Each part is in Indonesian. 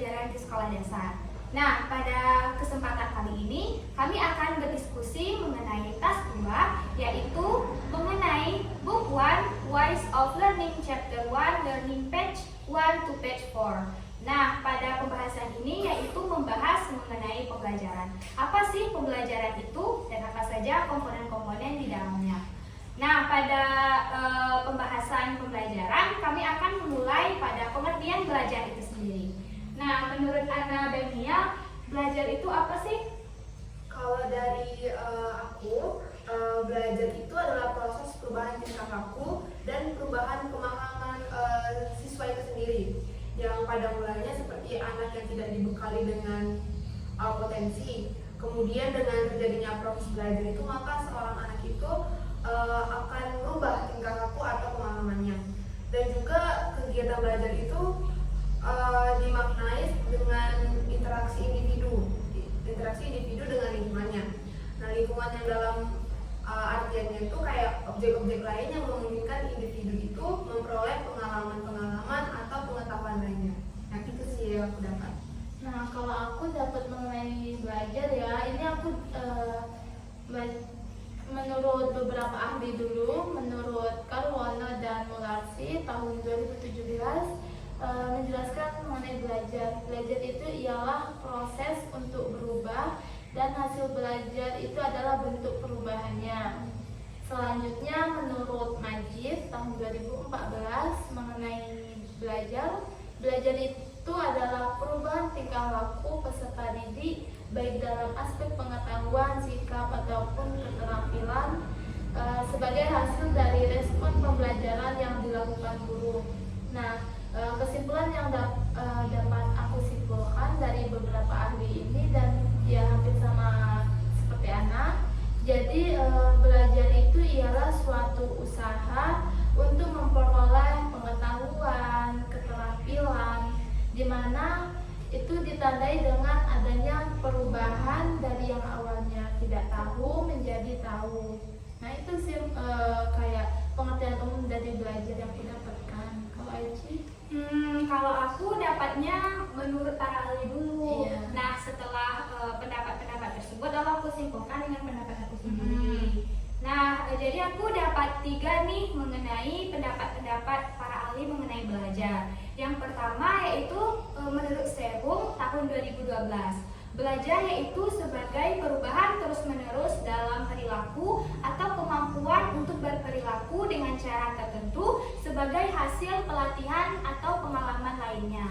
pembelajaran di sekolah dasar. Nah, pada kesempatan kali ini kami akan berdiskusi mengenai task 2, yaitu mengenai Book 1 Ways of Learning Chapter 1 Learning Page 1 to Page 4. Nah, pada pembahasan ini yaitu membahas mengenai pembelajaran. Apa sih pembelajaran itu dan apa saja komponen-komponen di dalamnya? Nah, pada pembahasan pembelajaran kami akan memulai pada pengertian belajar itu sendiri. Nah, menurut Ana dan Nia, belajar itu apa sih? Kalau dari aku, belajar itu adalah proses perubahan tingkah laku dan perubahan pemahaman siswa itu sendiri. Yang pada mulanya seperti anak yang tidak dibekali dengan potensi. Kemudian dengan terjadinya proses belajar itu, maka seorang anak itu akan merubah tingkah laku atau pemahamannya. Dan juga kegiatan belajar itu dimaknai dengan interaksi individu dengan lingkungannya. Nah, lingkungan yang dalam artiannya itu kayak objek-objek lain yang memungkinkan individu itu memperoleh pengalaman-pengalaman atau pengetahuan lainnya. Nah, itu sih yang aku dapat. Nah, kalau aku dapat mengenai belajar ya, ini aku menurut beberapa ahli dulu, menurut Karwono dan Mularsi tahun 2017 menjelaskan mengenai belajar. Belajar itu ialah proses untuk berubah dan hasil belajar itu adalah bentuk perubahannya. Selanjutnya menurut Majid tahun 2014 mengenai belajar. Belajar itu adalah perubahan tingkah laku peserta didik baik dalam aspek pengetahuan, sikap ataupun keterampilan sebagai hasil dari respon pembelajaran yang dilakukan guru. Nah, kesimpulan yang dapat aku simpulkan dari beberapa ahli ini dan ya hampir sama seperti Ana. Jadi belajar itu ialah suatu usaha untuk memperoleh pengetahuan, keterampilan, di mana itu ditandai dengan adanya perubahan dari yang awalnya tidak tahu menjadi tahu. Nah, itu sih kayak pengertian umum dari belajar yang aku dapatkan. Kalau Aici? Kalau aku dapatnya menurut para ahli dulu. Iya. Nah, setelah pendapat-pendapat tersebut, lalu aku simpulkan dengan pendapat aku sendiri. Nah, jadi aku dapat 3 nih mengenai pendapat-pendapat para ahli mengenai belajar. Yang pertama yaitu menurut Serum tahun 2012. Belajar yaitu sebagai perubahan terus-menerus dalam perilaku atau kemampuan untuk berperilaku dengan cara tertentu sebagai hasil pelatihan atau pengalaman lainnya.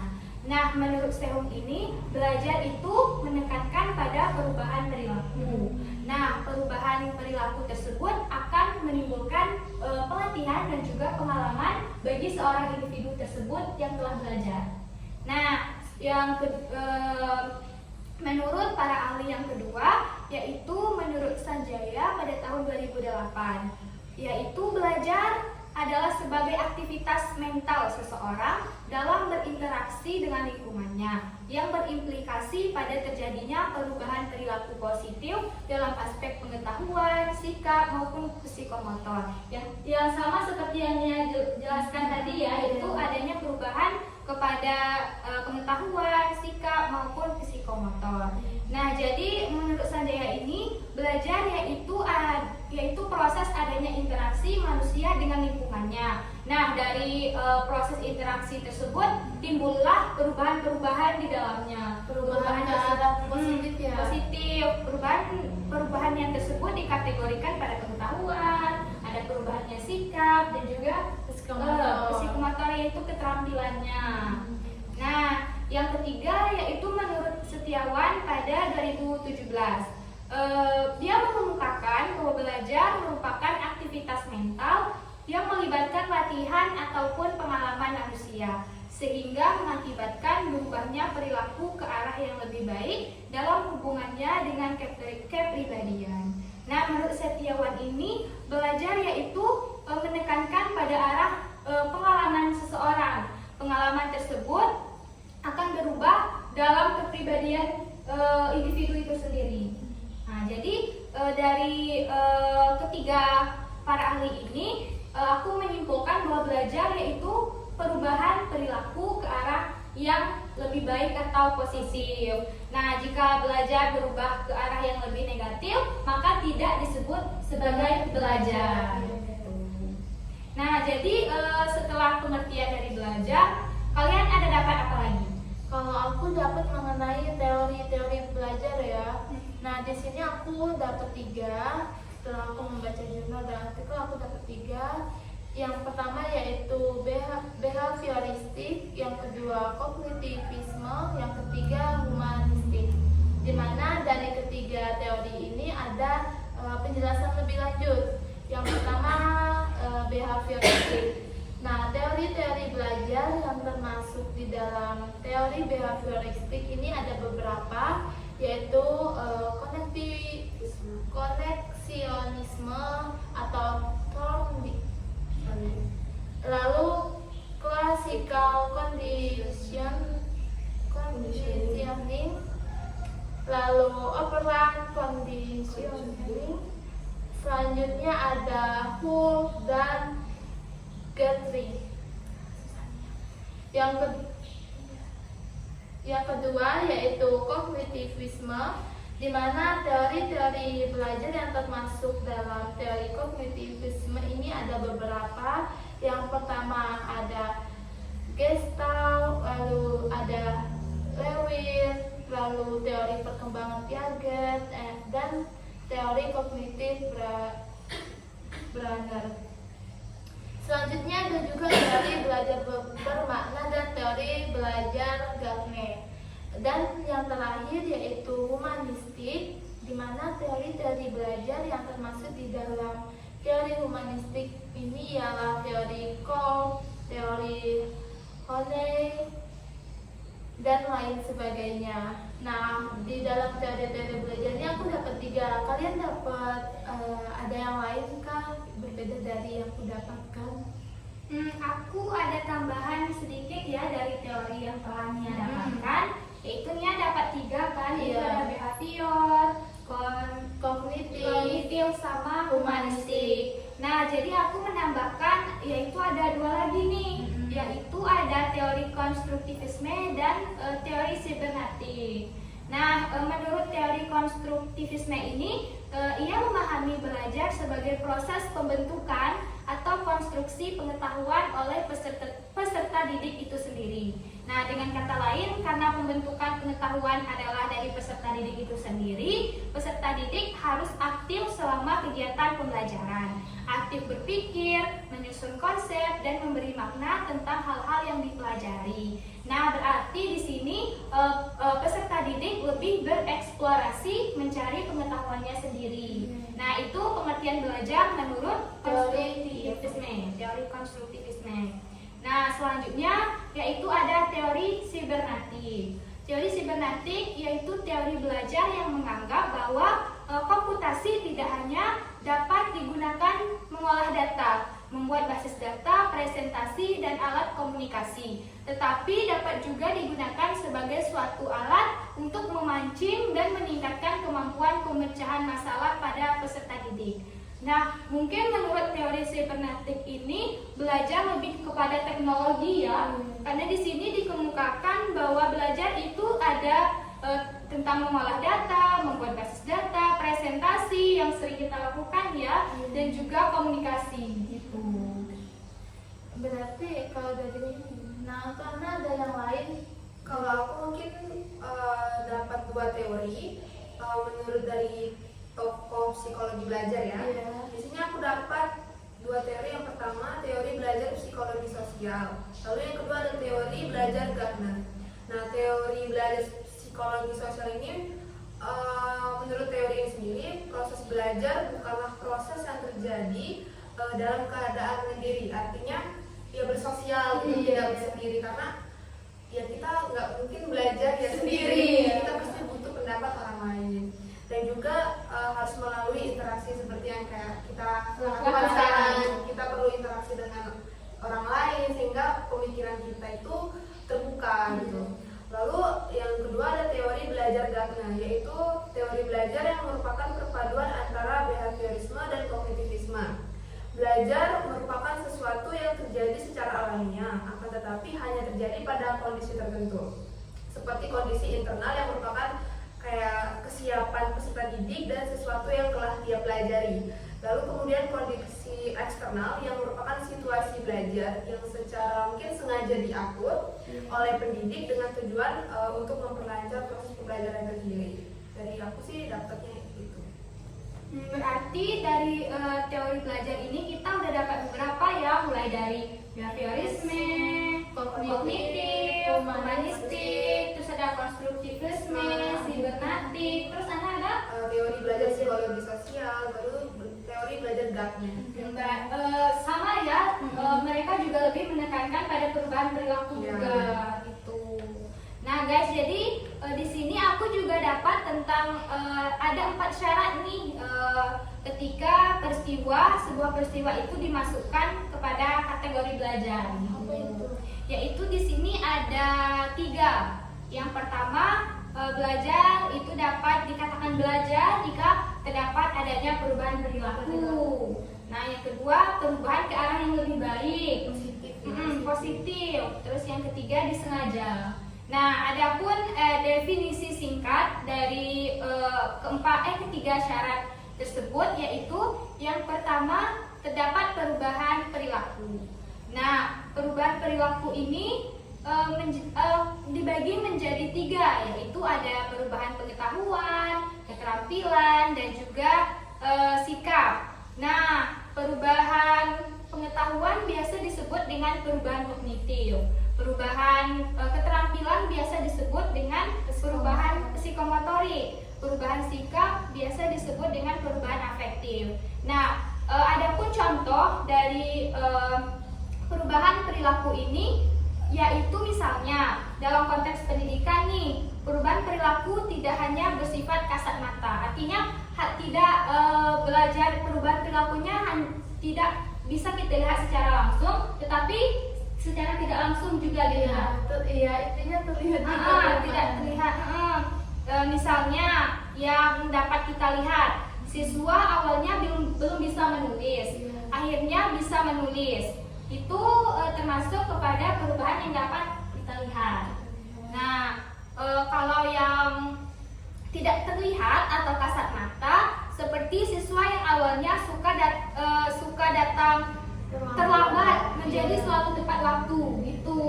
Nah, menurut Serum ini, belajar itu menekankan pada perubahan perilaku. Nah, perubahan perilaku tersebut akan menimbulkan pelatihan dan juga pengalaman bagi seorang individu tersebut yang telah belajar. Nah, menurut para ahli yang kedua, yaitu menurut Sanjaya pada tahun 2008, yaitu belajar adalah sebagai aktivitas mental seseorang dalam berinteraksi dengan lingkungannya yang berimplikasi pada terjadinya perubahan perilaku positif dalam aspek pengetahuan, sikap maupun psikomotor. Yang sama seperti yang jelaskan tadi ya, yaitu adanya perubahan kepada pengetahuan, sikap maupun psikomotor. Nah, jadi menurut Sanjaya ini belajar yaitu proses adanya interaksi manusia dengan lingkungannya. Nah, dari proses interaksi tersebut timbullah perubahan-perubahan di dalamnya. Perubahan ke arah positif ya. Positif. Perubahan yang tersebut dikategorikan pada pengetahuan, ada perubahannya sikap dan juga psikomotor yaitu keterampilannya. Nah, yang ketiga yaitu menurut Setiawan pada 2017. Dia mengemukakan bahwa belajar merupakan aktivitas mental yang melibatkan latihan ataupun pengalaman manusia, sehingga mengakibatkan berubahnya perilaku ke arah yang lebih baik dalam hubungannya dengan kepribadian. Nah, menurut Setiawan ini, belajar yaitu menekankan pada arah pengalaman seseorang. Pengalaman tersebut akan berubah dalam kepribadian individu itu sendiri. Nah, jadi dari ketiga para ahli ini, aku menyimpulkan bahwa belajar yaitu perubahan perilaku ke arah yang lebih baik atau positif. Nah, jika belajar berubah ke arah yang lebih negatif, maka tidak disebut sebagai belajar. Nah, jadi setelah pengertian dari belajar, kalian ada dapat apa lagi? Kalau aku dapat mengenai teori-teori belajar ya. Nah, di sini aku dapat 3. Setelah aku membaca jurnal dan artikel, aku dapat 3. Yang pertama yaitu behavioristik, yang kedua kognitivisme, yang ketiga humanistik. Dimana dari ketiga teori ini ada penjelasan lebih lanjut. Yang pertama behavioristik. Nah, teori-teori belajar yang termasuk di dalam teori behavioristik ini ada beberapa, yaitu koneksionisme atau Thorndike. Lalu classical conditioning, lalu operant conditioning. Selanjutnya ada Hull dan Guthrie. Yang kedua yaitu kognitivisme, di mana teori-teori belajar yang termasuk dalam teori kognitivisme ini ada beberapa. Yang pertama ada Gestalt, lalu ada Lewin, lalu teori perkembangan Piaget, dan teori kognitif Branner. Selanjutnya ada juga teori belajar bermakna dan teori belajar Gardner. Dan yang terakhir yaitu humanistik, di mana teori-teori belajar yang termasuk di dalam teori humanistik ini ialah teori Cole, teori Honey, dan lain sebagainya. Nah, di dalam teori-teori belajar ini aku dapat 3. Kalian dapat ada yang lain kah berbeda dari yang aku dapatkan? Aku ada tambahan sedikit ya dari teori yang telah Nia dapatkan, yaitu Nia dapat 3 kan, yaitu ada behavior, kognitif, sama humanistik. Nah, jadi aku menambahkan yaitu ada 2 lagi nih, yaitu ada teori konstruktivisme dan teori sibernetik. Nah, menurut teori konstruktivisme ini, ia memahami belajar sebagai proses pembentukan atau konstruksi pengetahuan oleh peserta didik itu sendiri. Nah, dengan kata lain, karena pembentukan pengetahuan adalah dari peserta didik itu sendiri, peserta didik harus aktif selama kegiatan pembelajaran, aktif berpikir, menyusun konsep, dan memberi makna tentang hal-hal yang dipelajari. Nah, berarti di sini peserta didik lebih bereksplorasi mencari pengetahuannya sendiri. Nah, itu pengertian belajar menurut teori konstruktivisme. Nah, selanjutnya yaitu ada teori sibernetik. Teori sibernetik yaitu teori belajar yang menganggap bahwa komputasi tidak hanya dapat digunakan mengolah data, membuat basis data, presentasi, dan alat komunikasi, tetapi dapat juga digunakan sebagai suatu alat untuk memancing dan meningkatkan kemampuan pemecahan masalah pada peserta didik. Nah, mungkin menurut teori sibernetik ini belajar lebih kepada teknologi ya, karena di sini dikemukakan bahwa belajar itu ada tentang mengolah data, membuat basis data, presentasi yang sering kita lakukan ya, dan juga komunikasi gitu. Berarti kalau dari nah karena ada yang lain, Kalau aku mungkin dapat 2 teori menurut dari tokoh psikologi belajar ya. Di sini aku dapat 2 teori. Yang pertama teori belajar psikologi sosial. Lalu yang kedua ada teori belajar Gardner. Nah, teori belajar psikologi sosial ini menurut teori ini sendiri, proses belajar bukanlah proses yang terjadi dalam keadaan sendiri. Artinya ya bersosial, tidak bersendiri, karena ya kita nggak mungkin belajar ya sendiri. Kita pasti butuh pendapat orang lain. Dan juga harus melalui interaksi seperti yang kayak kita lakukan sekarang. Kita perlu interaksi dengan orang lain sehingga pemikiran kita itu terbuka gitu. Lalu yang kedua ada teori belajar Gardner, yaitu teori belajar yang merupakan perpaduan antara behaviorisme dan kognitivisme. Belajar merupakan sesuatu yang terjadi secara alamiah, akan tetapi hanya terjadi pada kondisi tertentu. seperti kondisi internal yang merupakan kayak kesiapan peserta didik dan sesuatu yang telah dia pelajari. Lalu kemudian kondisi eksternal yang merupakan situasi belajar yang secara mungkin sengaja diatur oleh pendidik dengan tujuan untuk memperlancar proses pembelajaran itu sendiri. Dari aku sih dapatnya itu. Berarti dari teori belajar ini kita udah dapat beberapa ya, mulai dari behaviorisme, kognitif, humanistik, terus ada konstruktivisme, sibernetik, terus ada Teori belajar psikologi sosial, baru teori belajar Gardner. sama ya, mereka juga lebih menekankan pada perubahan perilaku Ya. juga gitu. Nah guys, jadi di sini aku juga dapat tentang ada 4 syarat nih ketika sebuah peristiwa itu dimasukkan kepada kategori belajar. Apa itu? Yaitu di sini ada 3. Yang pertama, belajar itu dapat dikatakan belajar jika terdapat adanya perubahan perilaku. Nah, yang kedua, perubahan ke arah yang lebih baik, positif. Terus yang ketiga, disengaja. Nah, adapun definisi singkat dari ketiga syarat tersebut, yaitu yang pertama, terdapat perubahan perilaku. Nah, perubahan perilaku ini dibagi menjadi 3, yaitu ada perubahan pengetahuan, keterampilan, dan juga sikap. Nah, perubahan pengetahuan biasa disebut dengan perubahan kognitif. Perubahan keterampilan biasa disebut dengan perubahan psikomotorik. Perubahan sikap biasa disebut dengan perubahan afektif. Nah, adapun contoh dari perubahan perilaku ini, yaitu misalnya dalam konteks pendidikan nih, perubahan perilaku tidak hanya bersifat kasat mata. Artinya tidak belajar perubahan perilakunya tidak bisa kita lihat secara langsung, tetapi secara tidak langsung juga dilihat. Iya, intinya terlihat Tidak terlihat. Misalnya yang dapat kita lihat, siswa awalnya belum bisa menulis, akhirnya bisa menulis. Itu termasuk kepada perubahan yang dapat kita lihat. Nah, kalau yang tidak terlihat atau kasat mata, seperti siswa yang awalnya suka datang terlambat menjadi selalu tepat waktu gitu.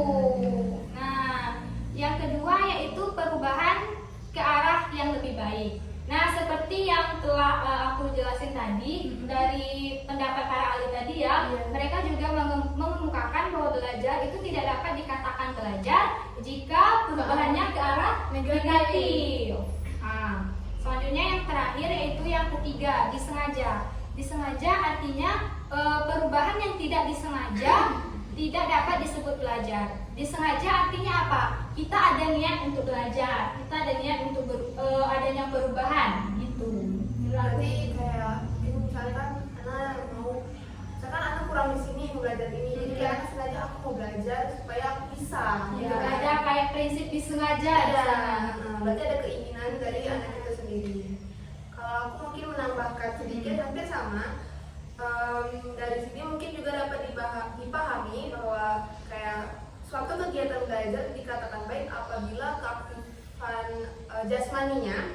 Nah, yang kedua yaitu perubahan ke arah yang lebih baik. Nah, seperti yang telah aku jelasin tadi dari pendapat para ahli tadi ya, mereka juga mengemukakan bahwa belajar itu tidak dapat dikatakan belajar jika perubahannya ke arah negatif. Nah, selanjutnya yang terakhir yaitu yang ketiga, disengaja. Disengaja artinya perubahan yang tidak disengaja tidak dapat disebut belajar. Disengaja artinya apa? Kita ada niat untuk belajar, kita ada niat untuk adanya perubahan gitu. Berarti kayak misalkan anak kurang di sini mau belajar ini, jadi kayak anak sengaja aku mau belajar supaya aku bisa. Ya, ada kayak prinsip disengaja di Ada, sana. berarti ada keinginan dari anak itu sendiri. Kalau aku mungkin menambahkan sedikit hampir sama. Dari sini mungkin juga dapat dipahami bahwa kayak suatu kegiatan belajar dikatakan baik apabila keaktifan jasmaninya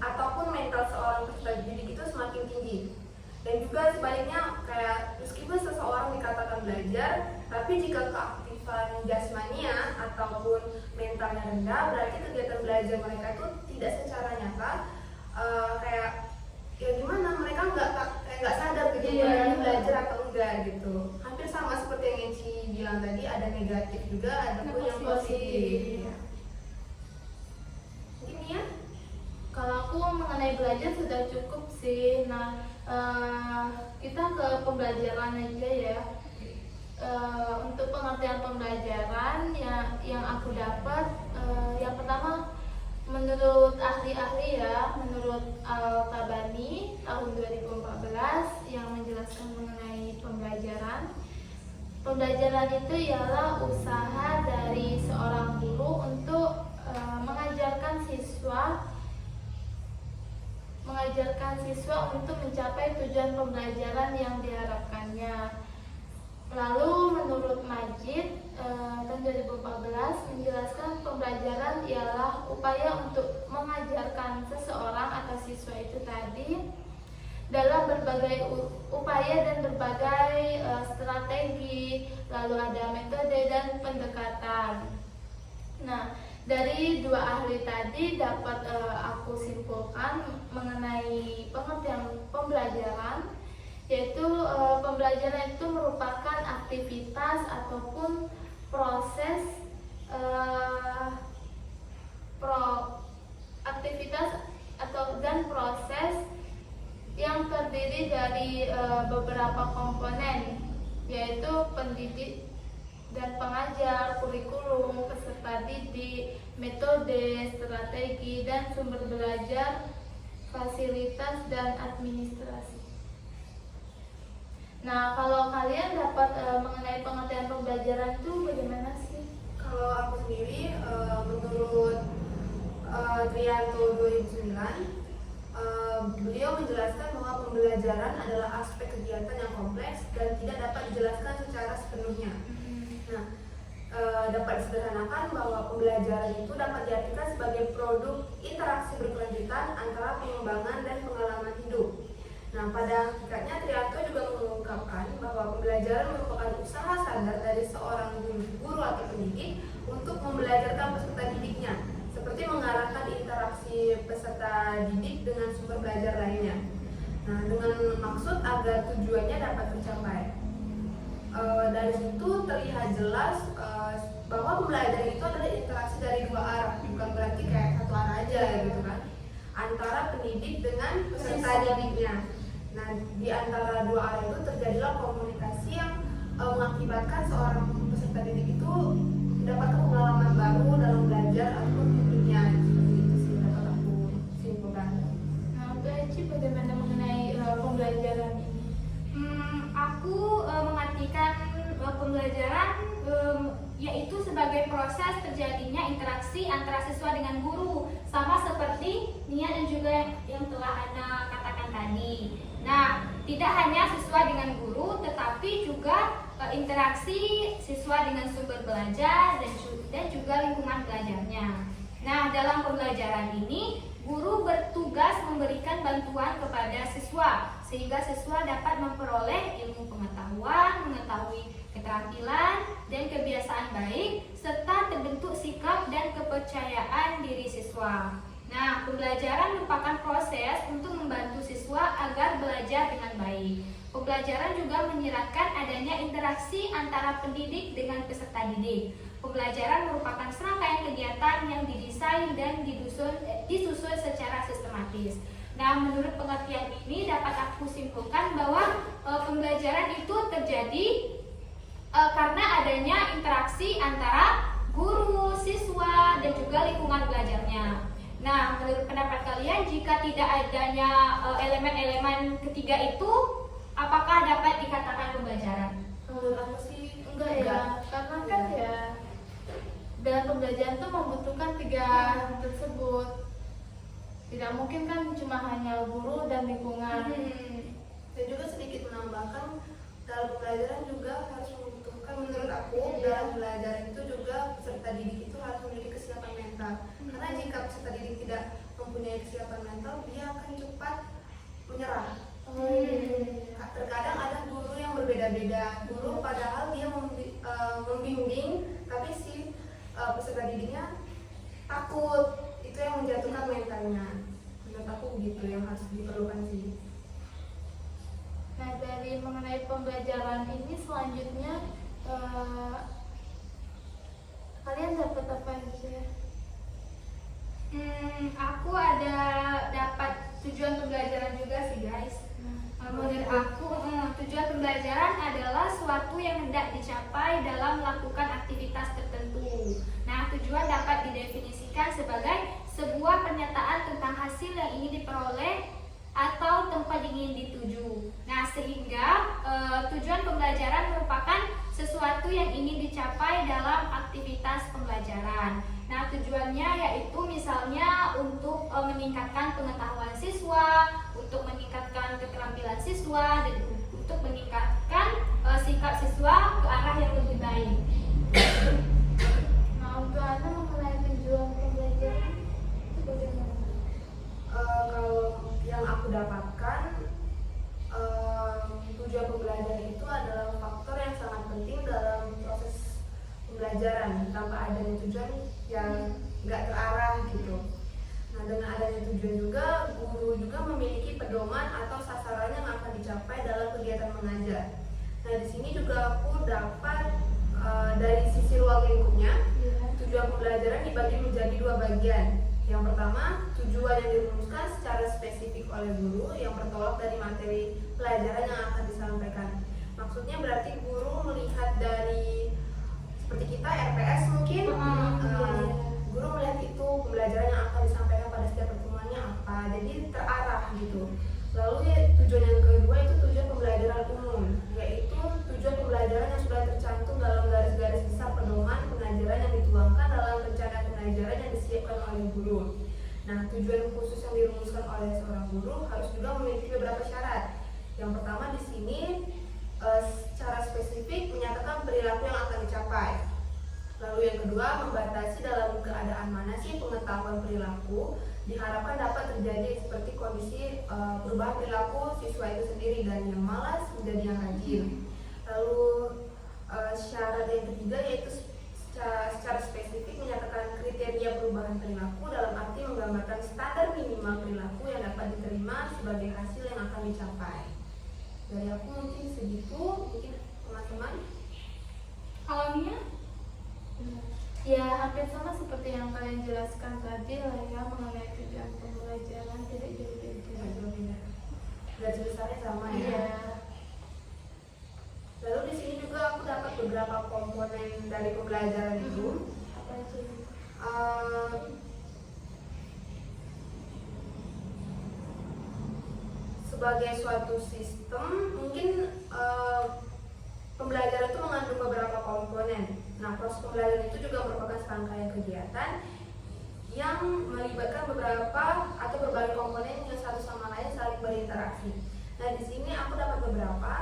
ataupun mental seorang peserta didik itu semakin tinggi. Dan juga sebaliknya kayak meskipun seseorang dikatakan belajar, tapi jika keaktifan jasmania ataupun mentalnya rendah, berarti kegiatan belajar mereka itu tidak secara nyata kayak ya gimana, mereka nggak sadar gitu mereka belajar atau enggak gitu. Hampir sama seperti yang Eci bilang tadi, ada negatif juga, ada pun yang positif. Mungkin ya? Kalau aku mengenai belajar sudah cukup sih. Nah, kita ke pembelajaran aja ya. Untuk pengertian pembelajaran yang aku dapat, yang pertama menurut ahli-ahli ya, menurut Al-Tabani tahun 2014 yang menjelaskan mengenai pembelajaran. Pembelajaran itu ialah usaha dari seorang guru untuk mengajarkan siswa untuk mencapai tujuan pembelajaran yang diharapkannya. Lalu menurut Majid, tahun 2014 menjelaskan pembelajaran ialah upaya untuk mengajarkan seseorang atau siswa itu tadi dalam berbagai upaya dan berbagai strategi, lalu ada metode dan pendekatan. Nah, dari dua ahli tadi dapat aku simpulkan mengenai pengertian pembelajaran, yaitu pembelajaran itu merupakan aktivitas ataupun proses dan proses yang terdiri dari beberapa komponen, yaitu pendidik dan pengajar, kurikulum, peserta didik, metode, strategi, dan sumber belajar, fasilitas, dan administrasi. Nah, kalau kalian dapat mengenai pengertian pembelajaran itu bagaimana sih? Kalau aku sendiri, menurut Trianto 2009, beliau menjelaskan bahwa pembelajaran adalah aspek kegiatan yang kompleks dan tidak dapat dijelaskan secara sepenuhnya. Nah, dapat disederhanakan bahwa pembelajaran itu dapat diartikan sebagai produk interaksi berkelanjutan antara pengembangan dan pengalaman hidup. Nah, pada hakikatnya Trianto juga mengungkapkan bahwa pembelajaran merupakan usaha sadar dari seorang guru atau pendidik untuk membelajarkan peserta didiknya, seperti mengarahkan interaksi peserta didik dengan sumber belajar lainnya. Nah, dengan maksud agar tujuannya dapat tercapai. Dari situ terlihat jelas bahwa pembelajaran itu adalah interaksi dari dua arah, bukan berarti kayak satu arah aja gitu kan, antara pendidik dengan peserta didiknya. Nah, di antara dua arah itu terjadilah komunikasi yang mengakibatkan seorang peserta didik itu mendapatkan pengalaman baru dalam belajar atau hidupnya. Seperti itu sih dapat aku simpulkan. Nah, Mbak Eci bagaimana mengenai pembelajaran ini? Aku mengartikan pembelajaran yaitu sebagai proses terjadinya interaksi antara siswa dengan guru, sama seperti Nia dan juga yang telah Ana katakan tadi. Nah, tidak hanya siswa dengan guru, tetapi juga interaksi siswa dengan sumber belajar dan juga lingkungan belajarnya. Nah, dalam pembelajaran ini, guru bertugas memberikan bantuan kepada siswa sehingga siswa dapat memperoleh ilmu pengetahuan, mengetahui keterampilan dan kebiasaan baik, serta terbentuk sikap dan kepercayaan diri siswa. Nah, pembelajaran merupakan proses untuk membantu siswa agar belajar dengan baik. Pembelajaran juga menyiratkan adanya interaksi antara pendidik dengan peserta didik. Pembelajaran merupakan serangkaian kegiatan yang didesain dan disusun secara sistematis. Nah, menurut pengertian ini dapat aku simpulkan bahwa pembelajaran itu terjadi karena adanya interaksi antara guru, siswa, dan juga lingkungan belajarnya. Nah, menurut pendapat kalian, jika tidak adanya elemen-elemen ketiga itu, apakah dapat dikatakan pembelajaran? Menurut aku sih Enggak ya, karena kan ya dalam pembelajaran itu membutuhkan tiga hal tersebut. Tidak mungkin kan cuma hanya guru dan lingkungan. Dan juga sedikit menambahkan, dalam pembelajaran juga harus membutuhkan, menurut aku, dalam pembelajaran itu juga peserta didik itu harus memiliki kesiapan mental. Karena jika peserta didik tidak mempunyai kesiapan mental, dia akan cepat menyerah. Terkadang ada guru yang berbeda-beda. Guru padahal dia membimbing, tapi si peserta didiknya takut. Itu yang menjatuhkan mentalnya. Menurut aku begitu yang harus diperlukan sih. Nah, dari mengenai pembelajaran ini selanjutnya kalian dapat apa aja? Aku ada dapat tujuan pembelajaran juga sih, guys. Menurut aku, tujuan pembelajaran adalah suatu yang hendak dicapai dalam melakukan aktivitas tertentu. Nah, tujuan dapat didefinisikan sebagai sebuah pernyataan tentang hasil yang ingin diperoleh atau tempat yang ingin dituju. Nah, sehingga tujuan pembelajaran merupakan sesuatu yang ingin dicapai dalam aktivitas pembelajaran. Nah, tujuannya yaitu misalnya untuk meningkatkan pengetahuan siswa, untuk meningkatkan keterampilan siswa, dan untuk meningkatkan sikap siswa ke arah yang lebih baik. bagaimana mengenai tujuan pembelajaran? Itu bagaimana? Kalau yang aku dapatkan, tujuan pembelajaran itu adalah faktor yang sangat penting dalam proses pembelajaran. Tanpa adanya tujuan yang nggak terarah gitu. Nah, dengan adanya tujuan juga, guru juga memiliki pedoman atau sasaran yang akan dicapai dalam kegiatan mengajar. Nah, di sini juga aku dapat dari sisi ruang lingkupnya, tujuan pembelajaran dibagi menjadi dua bagian. Yang pertama, tujuan yang dirumuskan secara spesifik oleh guru yang bertolak dari materi pelajaran yang akan disampaikan. Maksudnya berarti guru melihat dari seperti kita RPS mungkin, guru melihat itu pembelajaran yang akan disampaikan pada setiap pertemuannya apa, jadi terarah gitu. Lalu tujuan yang kedua itu tujuan pembelajaran umum, yaitu tujuan pembelajaran yang sudah tercantum dalam garis-garis besar pedoman pengajaran yang dituangkan dalam rencana pengajaran yang disiapkan oleh guru. Nah, tujuan khusus yang dirumuskan oleh seorang guru harus juga memiliki beberapa syarat. Yang pertama di sini secara spesifik menyatakan perilaku yang akan dicapai. Lalu yang kedua, membatasi dalam keadaan mana sih pengetahuan perilaku diharapkan dapat terjadi, seperti kondisi perubahan perilaku siswa itu sendiri dari yang malas menjadi yang rajin. Lalu syarat yang ketiga yaitu secara spesifik menyatakan kriteria perubahan perilaku dalam arti menggambarkan standar minimal perilaku yang dapat diterima sebagai hasil yang akan dicapai. Dari aku mungkin segitu, mungkin teman-teman. Kalau Nia? Ya, hampir sama seperti yang kalian jelaskan tadi lah ya, mengenai tujuan pembelajaran tidak jauh beda. Garis besarnya sama ya. Iya. Lalu di sini juga aku dapat beberapa komponen dari pembelajaran itu. Apa itu? Sebagai suatu sistem, mungkin pembelajaran itu mengandung beberapa komponen. Nah, proses pembelajaran itu juga merupakan serangkaian kegiatan yang melibatkan beberapa atau berbagai komponen yang satu sama lain saling berinteraksi. Nah, di sini aku dapat beberapa.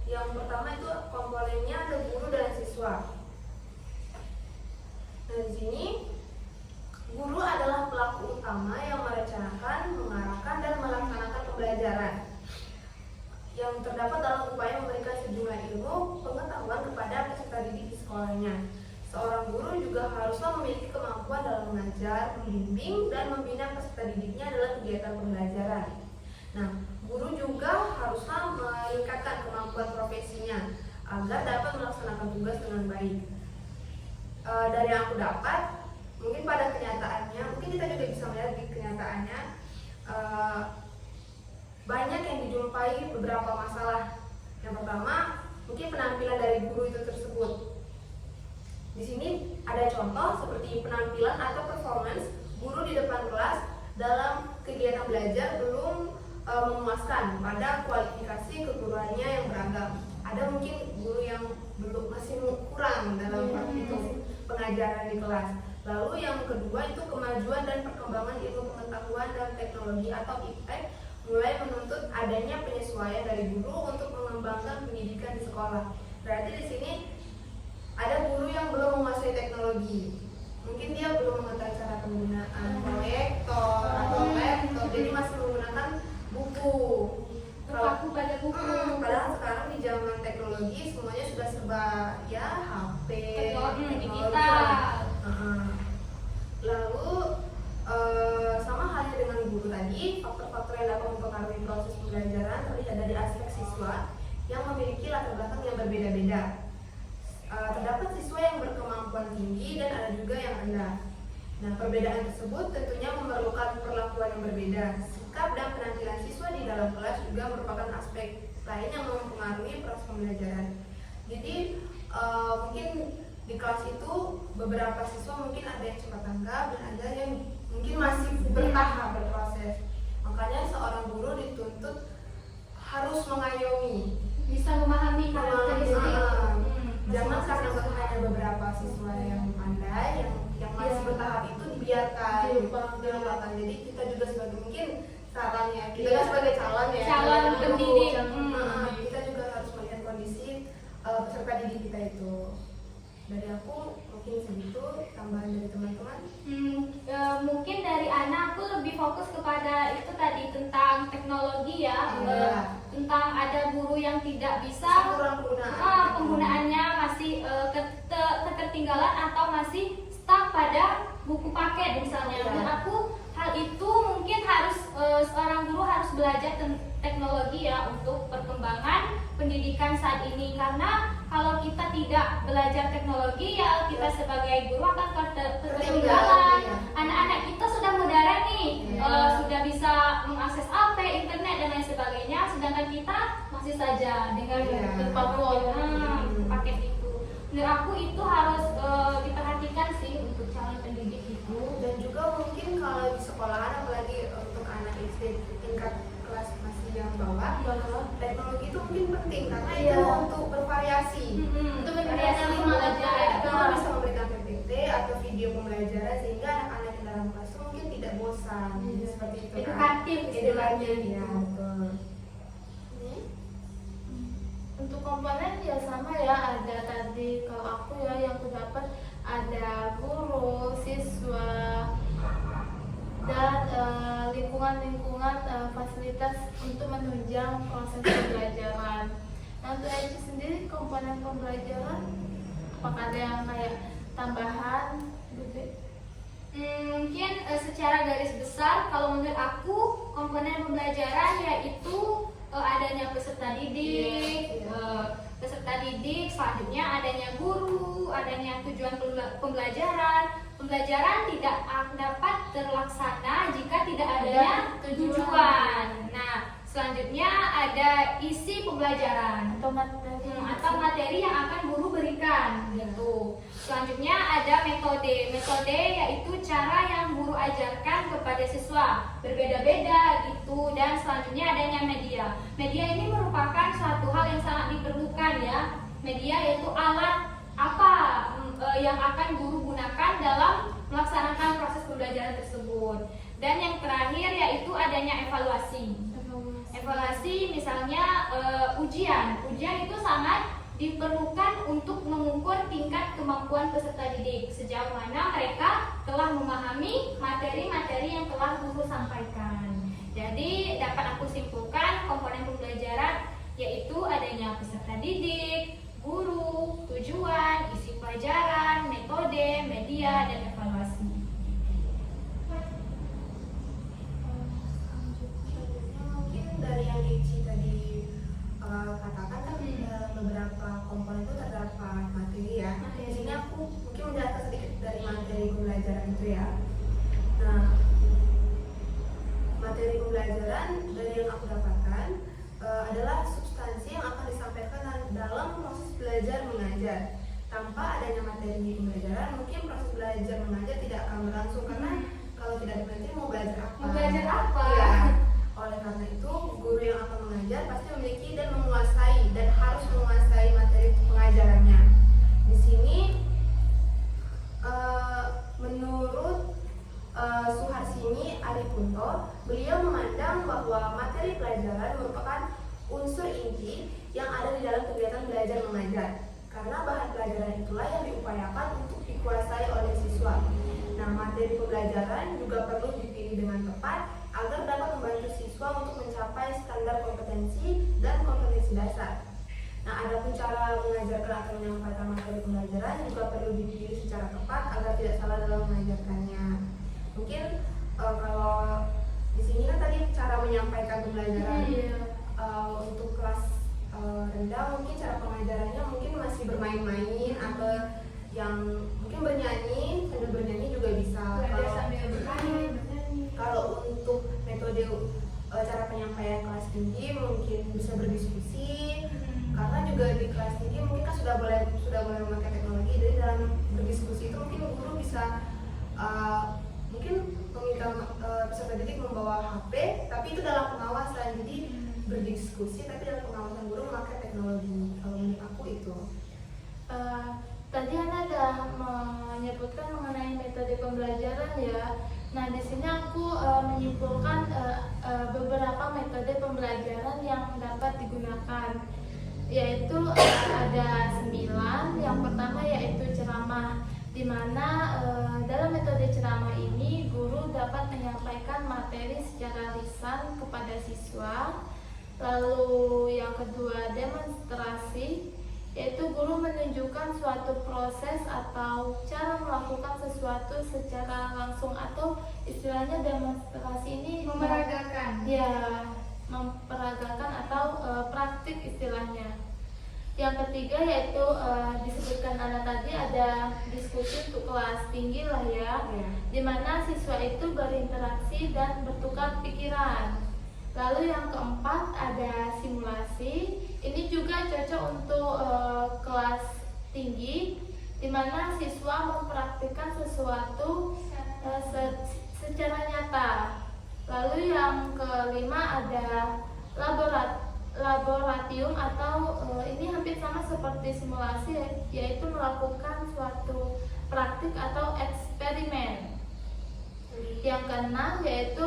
Yang pertama itu komponennya ada guru dan siswa. Nah, di sini guru adalah pelaku utama yang merencanakan, mengarahkan, dan melaksanakan pembelajaran yang terdapat dalam upaya memberikan sejumlah ilmu pengetahuan kepada peserta didik di sekolahnya. Seorang guru juga haruslah memiliki kemampuan dalam mengajar, membimbing, dan membina peserta didiknya dalam kegiatan pembelajaran. Nah, guru juga haruslah meningkatkan kemampuan profesinya agar dapat melaksanakan tugas dengan baik. Dari yang aku dapat, mungkin pada kenyataannya, mungkin kita juga bisa melihat di kenyataannya, banyak yang dijumpai beberapa masalah. Yang pertama, mungkin penampilan dari guru itu tersebut. Di sini ada contoh seperti penampilan atau performance guru di depan kelas dalam kegiatan belajar belum memuaskan pada kualifikasi keguruannya yang beragam. Ada mungkin guru yang belum masih kurang dalam itu pengajaran di kelas. Lalu yang kedua itu kemajuan dan perkembangan ilmu pengetahuan dan teknologi atau IPTEK mulai menuntut adanya penyesuaian dari guru untuk mengembangkan pendidikan di sekolah. Berarti di sini ada guru yang belum menguasai teknologi. Mungkin dia belum mengetahui cara penggunaan proyektor atau laptop, jadi masih menggunakan buku. Terpaku pada buku. Padahal sekarang di zaman teknologi semuanya sudah serba ya HP, digital. Lalu sama halnya dengan guru tadi, faktor-faktor yang dapat mempengaruhi proses pembelajaran terlihat dari aspek siswa yang memiliki latar belakang yang berbeda-beda. Terdapat siswa yang berkemampuan tinggi dan ada juga yang rendah. Nah, perbedaan tersebut tentunya memerlukan perlakuan yang berbeda. Sikap dan penampilan siswa di dalam kelas juga merupakan aspek lain yang mempengaruhi proses pembelajaran. Jadi mungkin di kelas itu beberapa siswa mungkin ada yang cepat tanggap dan ada yang mungkin masih bertahap berproses. Makanya seorang guru dituntut harus mengayomi, Bisa memahami karakteristik. jangan karena hanya beberapa siswa yang pandai yang masih bertahap itu dibiarkan dilupakan. Jadi kita juga sebagai mungkin sarannya kita kan sebagai calon ya, Calon pendidik. kita juga harus melihat kondisi peserta didik kita itu. Dari aku mungkin segitu, tambahan dari teman-teman. Mungkin dari anak aku lebih fokus kepada itu tadi tentang teknologi ya, tentang ada guru yang tidak bisa Kurang penggunaan. penggunaannya masih ketertinggalan atau masih stuck pada buku paket misalnya. Menurut aku hal itu mungkin harus seorang guru harus belajar teknologi ya untuk perkembangan pendidikan saat ini, karena kalau kita tidak belajar teknologi ya kita sebagai guru akan ketertinggalan. Anak-anak kita sudah modern nih, sudah bisa mengakses HP, internet dan lain sebagainya, sedangkan kita masih saja dengan paket itu. Menurut aku itu harus diperhatikan sih untuk calon pendidik itu. Dan juga mungkin kalau di sekolahan, apalagi untuk anak SD tingkat kelas masih yang bawah, teknologi itu mungkin penting karena itu untuk bervariasi. Untuk bervariasi belajar. Kita bisa memberikan PPT atau video pembelajaran sehingga anak-anak yang dalam kelas itu mungkin tidak bosan. Seperti itu. Edukatif istilahnya. Ya, betul. Untuk komponen ya sama ya, ada tadi kalau aku ya yang aku dapat ada guru, siswa, dan lingkungan-lingkungan fasilitas untuk menunjang proses pembelajaran. Nah, untuk Eci sendiri komponen pembelajaran apakah ada yang kayak tambahan gitu? Mungkin secara garis besar kalau menurut aku komponen pembelajaran yaitu adanya peserta didik, selanjutnya adanya guru, adanya tujuan pembelajaran. Pembelajaran tidak dapat terlaksana jika tidak adanya tujuan. Nah, selanjutnya ada isi pembelajaran atau materi yang akan guru berikan gitu. Selanjutnya ada metode yaitu cara yang guru ajarkan kepada siswa, berbeda-beda gitu. Dan selanjutnya adanya media ini merupakan suatu hal yang sangat diperlukan ya. Media yaitu alat apa yang akan guru gunakan dalam melaksanakan proses pembelajaran tersebut. Dan yang terakhir yaitu adanya evaluasi misalnya ujian itu sangat diperlukan untuk mengukur tingkat kemampuan peserta didik sejauh mana mereka telah memahami materi-materi yang telah guru sampaikan. Jadi dapat aku simpulkan komponen pembelajaran yaitu adanya peserta didik, guru, tujuan, isi pelajaran, metode, media, dan evaluasi. Mungkin dari yang Ici tadi katakan kan beberapa komponen itu terdapat materi ya. Di sini aku mungkin menjelaskan sedikit dari materi pembelajaran itu ya. Nah, materi pembelajaran dari yang aku dapatkan adalah substansi yang akan disampaikan dalam proses belajar mengajar. Tanpa adanya materi pembelajaran, mungkin proses belajar mengajar tidak akan berlangsung karena kalau tidak dipelajari mau belajar apa? Ya. Oleh karena itu, guru yang akan mengajar pasti memiliki dan menguasai dan harus menguasai materi pengajarannya. Di sini, menurut Suharsini Aripunto, beliau memandang bahwa materi pelajaran merupakan unsur inti yang ada di dalam kegiatan belajar mengajar. Karena bahan pelajaran itulah yang diupayakan untuk dikuasai oleh siswa. Nah, materi pembelajaran juga perlu dipilih dengan tepat agar dapat membantu siswa untuk mencapai standar kompetensi dan kompetensi dasar. Nah, adapun cara mengajarkan atau menyampaikan materi pembelajaran juga perlu dipilih secara tepat agar tidak salah dalam mengajarkannya. Mungkin kalau di sini kan tadi cara menyampaikan pembelajaran untuk kelas rendah mungkin cara pengajarannya mungkin masih bermain-main atau yang mungkin bernyanyi, sambil bernyanyi juga bisa. Kalau untuk metode cara penyampaian kelas tinggi mungkin bisa berdiskusi, karena juga di kelas tinggi mungkin kan sudah boleh memakai teknologi. Jadi dalam berdiskusi itu mungkin guru bisa mungkin meminta peserta didik membawa HP, tapi itu dalam pengawasan. Jadi berdiskusi tapi dalam pengawasan guru memakai teknologi. Kalau menurut aku itu. Tadi Anda ada menyebutkan mengenai metode pembelajaran ya. Nah, di sini aku menyimpulkan beberapa metode pembelajaran yang dapat digunakan. yaitu ada 9. Yang pertama yaitu ceramah, di mana dalam metode ceramah ini guru dapat menyampaikan materi secara lisan kepada siswa. Lalu yang kedua demonstrasi, yaitu guru menunjukkan suatu proses atau cara melakukan sesuatu secara langsung, atau istilahnya demonstrasi ini Memeragakan. ya, memperagakan atau praktik istilahnya. Yang ketiga yaitu disebutkan Ana tadi, ada diskusi untuk kelas tinggi lah ya, dimana siswa itu berinteraksi dan bertukar pikiran. Lalu yang keempat ada simulasi. Ini juga cocok untuk kelas tinggi, dimana siswa mempraktikkan sesuatu secara nyata. Lalu yang kelima ada laboratorium, atau ini hampir sama seperti simulasi, yaitu melakukan suatu praktik atau eksperimen. Yang keenam yaitu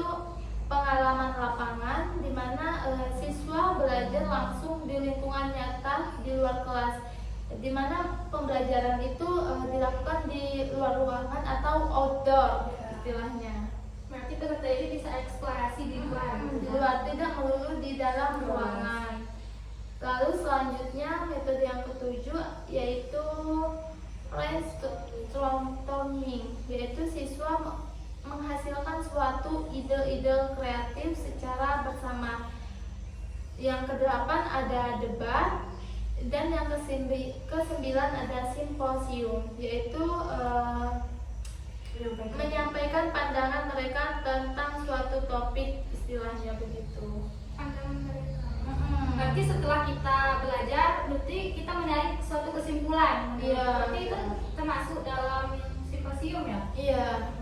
pengalaman lapangan, di mana siswa belajar langsung di lingkungan nyata di luar kelas, di mana pembelajaran itu dilakukan di luar ruangan atau outdoor istilahnya. Berarti peserta ini bisa eksplorasi di luar. Di luar, tidak melulu di dalam ruangan. Lalu selanjutnya metode yang ketujuh yaitu brainstorming, yaitu siswa menghasilkan suatu ide-ide kreatif secara bersama. Yang kedelapan ada debat, dan yang kesembilan ada simposium, yaitu menyampaikan pandangan mereka tentang suatu topik, istilahnya begitu. Pandangan mereka. Berarti setelah kita belajar, berarti kita menarik suatu kesimpulan. Iya. Berarti itu termasuk dalam simposium ya? Iya.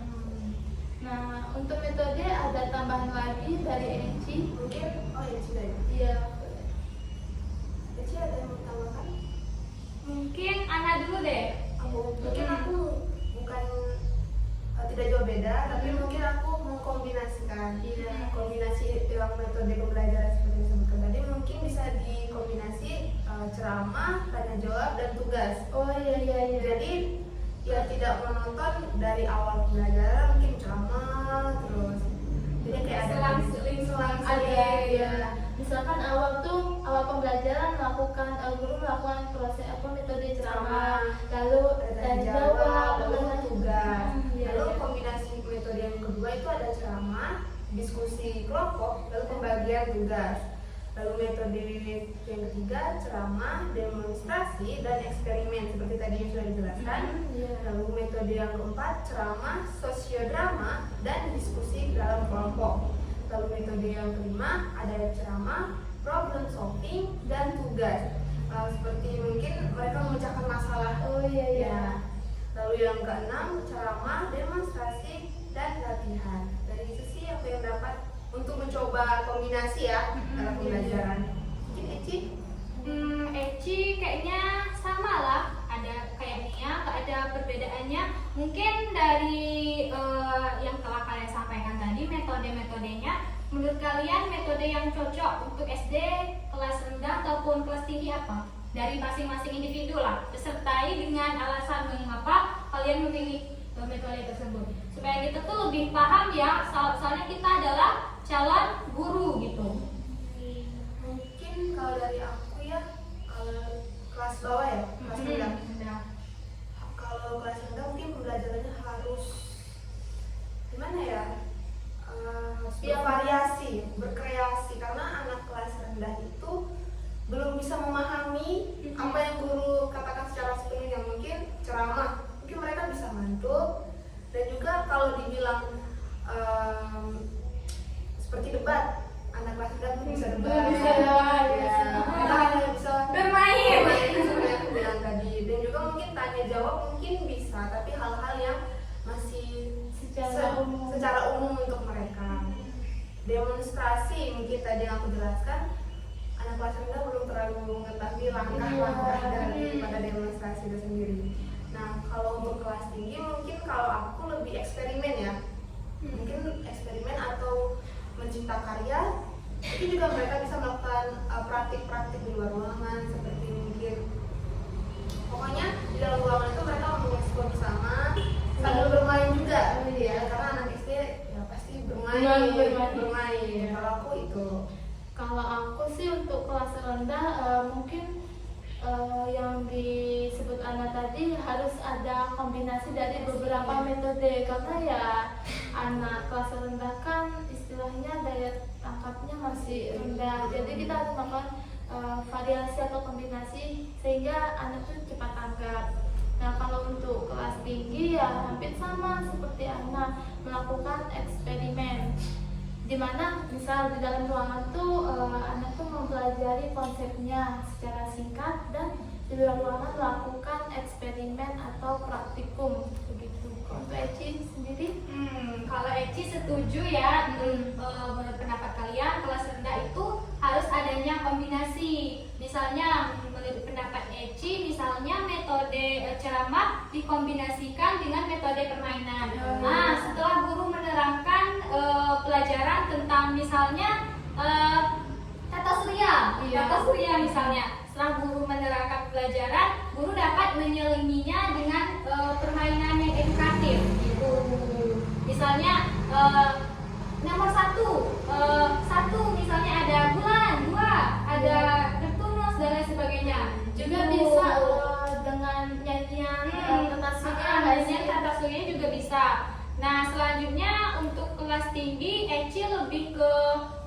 Nah, untuk metode ada tambahan lagi dari Eci. Mungkin Eci tadi. Iya. Eci ada yang mau tambahkan? Mungkin Ana dulu deh. Mungkin aku bukan tidak jauh beda, tapi mungkin aku mengkombinasikan. Kombinasi yang metode pembelajaran seperti yang disebutkan tadi, mungkin bisa dikombinasi ceramah, tanya jawab, dan tugas. Oh iya. Jadi ya tidak menonton dari awal pembelajaran, mungkin ceramah terus. Jadi kayak ada Selang-seling. Ada ya. Misalkan awal pembelajaran guru melakukan proses metode ceramah, lalu tanya jawab, lalu tugas. Iya. Lalu kombinasi metode yang kedua itu ada ceramah, diskusi kelompok, lalu pembagian tugas. Lalu metode yang ketiga ceramah, demonstrasi, dan eksperimen seperti tadi yang sudah dijelaskan. Lalu metode yang keempat ceramah, sosiodrama, dan diskusi dalam kelompok. Lalu metode yang kelima ada ceramah, problem solving, dan tugas. Seperti mungkin mereka memecahkan masalah. Oh iya. Lalu yang keenam ceramah, demonstrasi, dan latihan. Dari itu sih apa yang dapat untuk mencoba kombinasi ya dalam pembelajaran. Mungkin Eci kayaknya sama lah, ada kayak Nia, nggak ada perbedaannya. Mungkin dari yang telah kalian sampaikan tadi, metode-metodenya, menurut kalian metode yang cocok untuk SD, kelas rendah ataupun kelas tinggi apa? Dari masing-masing individu lah, disertai dengan alasan mengapa kalian memilih metode tersebut. Supaya kita tuh lebih paham ya, soalnya kita adalah calon guru gitu. mungkin kalau dari aku ya, kalau kelas bawah ya, kelas rendah. Kalau kelas rendah mungkin pembelajarannya harus gimana ya? Harus bervariasi, berkreasi, karena anak kelas rendah itu belum bisa memahami apa yang guru katakan secara sepenuhnya. Mungkin ceramah, mungkin mereka bisa ngantuk, dan juga kalau dibilang seperti debat, anak kelas rendah pun bisa debat. Kita hanya bisa Bermain. seperti yang aku bilang tadi, dan juga mungkin tanya jawab mungkin bisa, tapi hal-hal yang masih secara umum untuk mereka. Demonstrasi mungkin tadi yang aku jelaskan, anak kelas rendah belum terlalu mengetahui langkah-langkah daripada demonstrasi itu sendiri. Nah, kalau untuk kelas tinggi mungkin kalau aku lebih eksperimen ya, mungkin eksperimen atau mencipta karya itu juga mereka bisa melakukan praktik-praktik di luar ruangan, seperti mungkin pokoknya di dalam ruangan itu mereka mengeksplor bersama sambil bermain juga ya, karena anak SD ya pasti bermain. Kalau aku itu, Kalau aku sih untuk kelas rendah mungkin yang disebut Ana tadi harus ada kombinasi dari beberapa metode, karena ya anak kelas rendah kan istilahnya daya tangkapnya masih rendah, jadi kita harus melakukan variasi atau kombinasi sehingga anak tuh cepat tanggap. Nah kalau untuk kelas tinggi ya hampir sama seperti anak melakukan eksperimen, dimana misal di dalam ruangan tuh anak tuh mempelajari konsepnya secara singkat dan di luar ruangan melakukan eksperimen atau praktikum begitu. Kalau untuk Eci sendiri? Kalau Eci setuju ya, menurut pendapat kalian kelas rendah itu harus adanya kombinasi. Misalnya menurut pendapat Eci, misalnya metode ceramah dikombinasikan dengan metode permainan. Nah, setelah guru menerangkan pelajaran tentang misalnya tata surya misalnya, setelah guru menerangkan pelajaran, guru dapat menyelinginya dengan permainan yang edukatif gitu. Misalnya nomor satu misalnya ada bulan, dua ada Neptunus dan lain sebagainya. Juga bisa dengan nyanyian tata surya, nyanyian tata surya juga bisa. Nah selanjutnya untuk kelas tinggi, Eci lebih ke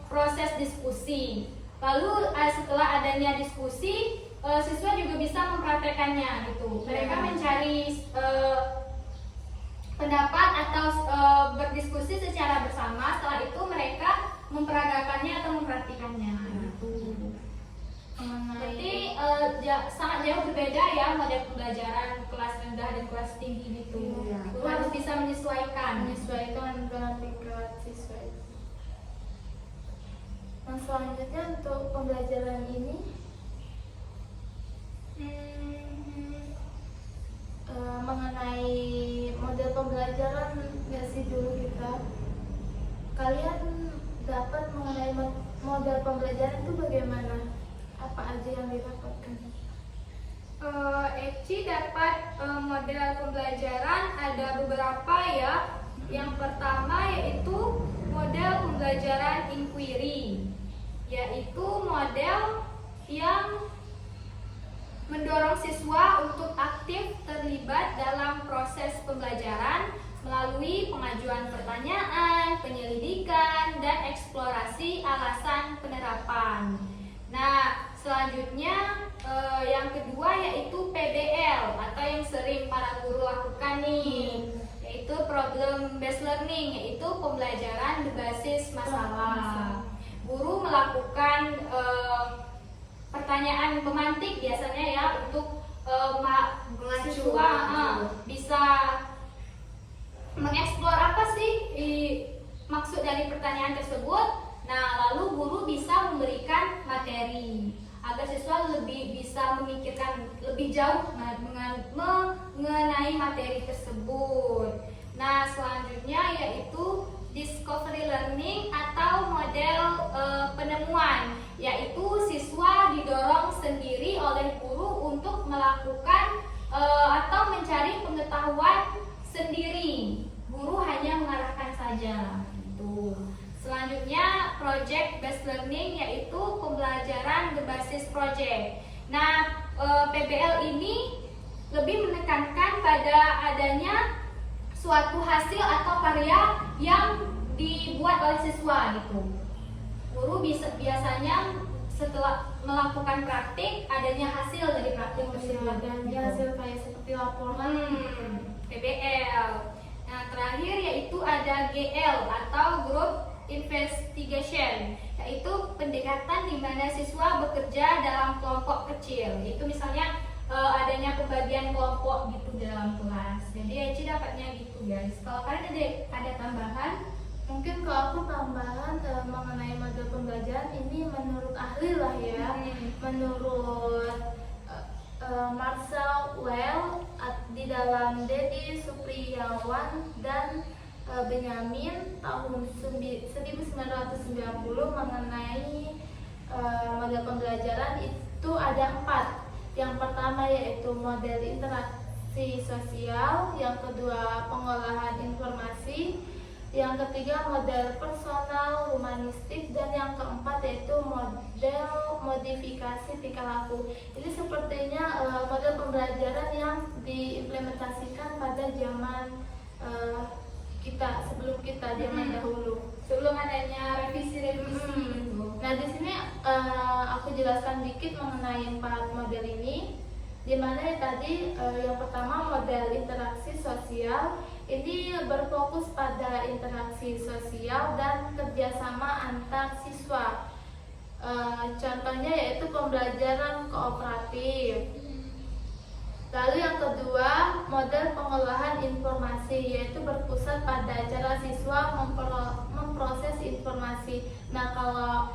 proses diskusi. Lalu setelah adanya diskusi, siswa juga bisa mempraktekannya gitu. Mereka mencari pendapat atau berdiskusi secara bersama. Setelah itu mereka memperagakannya atau mempraktikannya gitu. Berarti sangat jauh berbeda ya model pembelajaran kelas rendah dan kelas tinggi gitu. Guru harus bisa menyesuaikan dengan tingkat siswa. Nah selanjutnya untuk pembelajaran ini mengenai model pembelajaran nggak sih dulu kita? Kalian dapat mengenai model pembelajaran itu bagaimana? Apa aja yang didapatkan? Eci dapat model pembelajaran ada beberapa ya. Yang pertama yaitu model pembelajaran inquiry, yaitu model yang mendorong siswa untuk aktif terlibat dalam proses pembelajaran melalui pengajuan pertanyaan, penyelidikan, dan eksplorasi alasan penerapan. Nah, selanjutnya yang kedua yaitu PBL atau yang sering para guru lakukan nih, yaitu problem based learning, yaitu pembelajaran berbasis masalah. Guru melakukan pertanyaan pemantik biasanya ya untuk siswa bisa mengeksplor apa sih maksud dari pertanyaan tersebut. Nah, lalu guru bisa memberikan materi agar siswa lebih bisa memikirkan lebih jauh mengenai materi tersebut. Nah, selanjutnya yaitu discovery learning atau model penemuan, yaitu siswa didorong sendiri oleh guru untuk melakukan atau mencari pengetahuan sendiri. Guru hanya mengarahkan saja. Gitu. Selanjutnya project based learning, yaitu pembelajaran berbasis project. Nah, PBL ini lebih menekankan pada adanya suatu hasil atau karya yang dibuat oleh siswa gitu. Guru biasanya setelah melakukan praktik adanya hasil dari praktik tersebut dan hasil kayak seperti laporan PBL. Nah, terakhir yaitu ada GL atau group investigation, yaitu pendekatan di mana siswa bekerja dalam kelompok kecil. Itu misalnya adanya pembagian kelompok gitu dalam kelas. Jadi Eci dapatnya gitu guys. Kalau kalian ada tambahan? Mungkin kalau aku tambahan mengenai model pembelajaran ini menurut ahli lah ya. Menurut Marcel Well di dalam Dedi Supriyawan dan Benyamin tahun 1990 mengenai model pembelajaran itu ada 4. Yang pertama yaitu model interaksi sosial, yang kedua pengolahan informasi, yang ketiga model personal humanistik, dan yang keempat yaitu model modifikasi tingkah laku. Ini sepertinya model pembelajaran yang diimplementasikan pada zaman sebelum kita zaman dahulu, sebelum adanya revisi-revisi. Nah, di sini aku jelaskan dikit mengenai 4 model ini. Di mana tadi yang pertama model interaksi sosial ini berfokus pada interaksi sosial dan kerjasama antar siswa. Contohnya yaitu pembelajaran kooperatif. Lalu yang kedua, model pengolahan informasi, yaitu berpusat pada cara siswa memproses informasi. Nah, kalau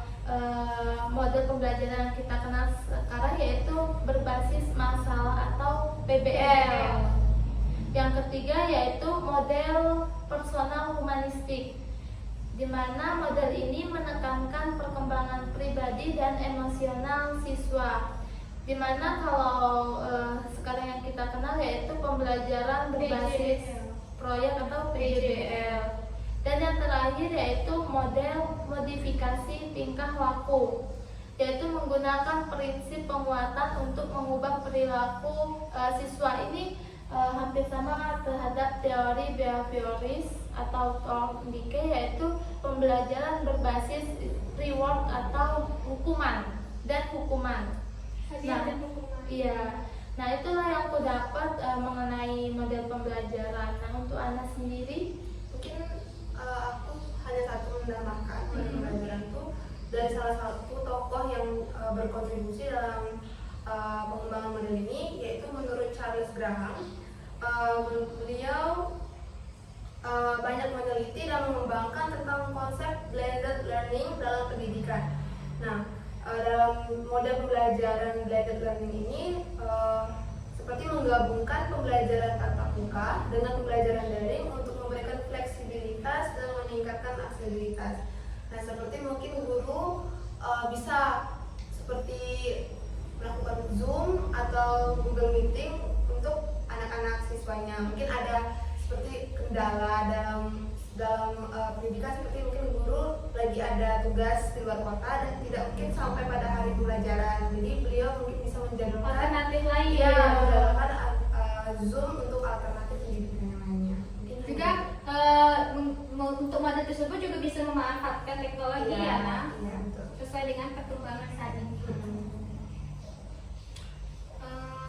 model pembelajaran yang kita kenal sekarang yaitu berbasis masalah atau PBL. Yang ketiga yaitu model personal humanistik, di mana model ini menekankan perkembangan pribadi dan emosional siswa. Dimana kalau sekarang yang kita kenal yaitu pembelajaran berbasis proyek atau PJBL. Dan yang terakhir yaitu model modifikasi tingkah laku, yaitu menggunakan prinsip penguatan untuk mengubah perilaku siswa. Ini hampir sama terhadap teori behavioris atau Thorndike, yaitu pembelajaran berbasis reward atau hukuman dan hukuman. Iya. Nah, itulah yang aku dapat mengenai model pembelajaran. Nah, untuk Ana sendiri, Mungkin aku hanya satu menambahkan model pembelajaran itu dari salah satu tokoh yang berkontribusi dalam pengembangan model ini, yaitu menurut Charles Graham. Menurut beliau banyak meneliti dan mengembangkan tentang konsep blended learning dalam pendidikan. Nah, dalam model pembelajaran blended learning ini seperti menggabungkan pembelajaran tatap muka dengan pembelajaran daring untuk memberikan fleksibilitas dan meningkatkan aksesibilitas. Nah, seperti mungkin guru bisa seperti melakukan Zoom atau Google Meeting untuk anak-anak siswanya. Mungkin ada seperti kendala dalam pendidikan, seperti mungkin guru lagi ada tugas di luar kota dan tidak mungkin sampai pada hari pembelajaran. Jadi beliau mungkin bisa menjadwalkan Alternatif lain. ya, menjadwalkan Zoom untuk alternatif pendidikan yang lainnya. Juga untuk model tersebut juga bisa memanfaatkan teknologi ya, Nah, Iya, betul. sesuai dengan perkembangan saat ini.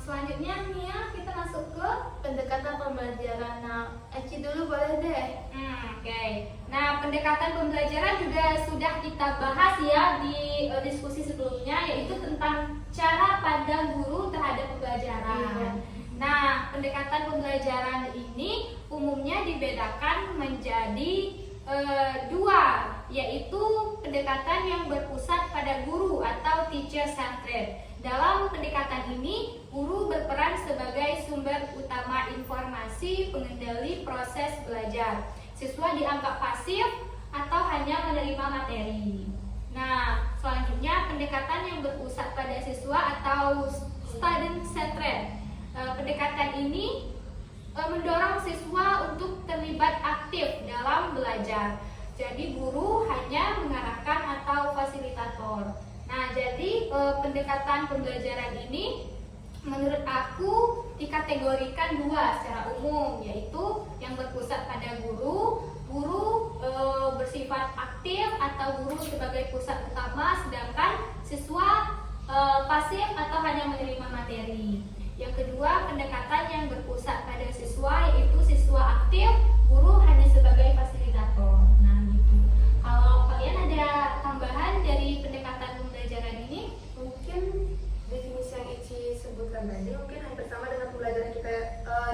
Selanjutnya nih ya, kita masuk ke pendekatan pembelajaran. Nah, Eci dulu boleh deh. Oke. Nah, pendekatan pembelajaran juga sudah kita bahas ya di diskusi sebelumnya, yaitu tentang cara pandang guru terhadap pembelajaran. Iya. Nah, pendekatan pembelajaran ini umumnya dibedakan menjadi dua, yaitu pendekatan yang berpusat pada guru atau teacher centered. Dalam pendekatan ini, guru berperan sebagai sumber utama informasi pengendali proses belajar. Siswa dianggap pasif atau hanya menerima materi. Nah, selanjutnya pendekatan yang berpusat pada siswa atau student centered. Pendekatan ini mendorong siswa untuk terlibat aktif dalam belajar. Jadi guru hanya mengarahkan atau fasilitator. Nah, jadi pendekatan pembelajaran ini menurut aku dikategorikan dua secara umum, yaitu yang berpusat pada guru bersifat aktif atau guru sebagai pusat utama, sedangkan siswa pasif atau hanya menerima materi. Yang kedua, pendekatan yang berpusat pada siswa, yaitu siswa aktif, guru hanya sebagai fasilitator. Nah, gitu. Kalau kalian ada tambahan dari pendekatan pembelajaran ini? Mungkin definisi yang Ici sebutkan tadi mungkin hampir sama dengan pembelajaran kita,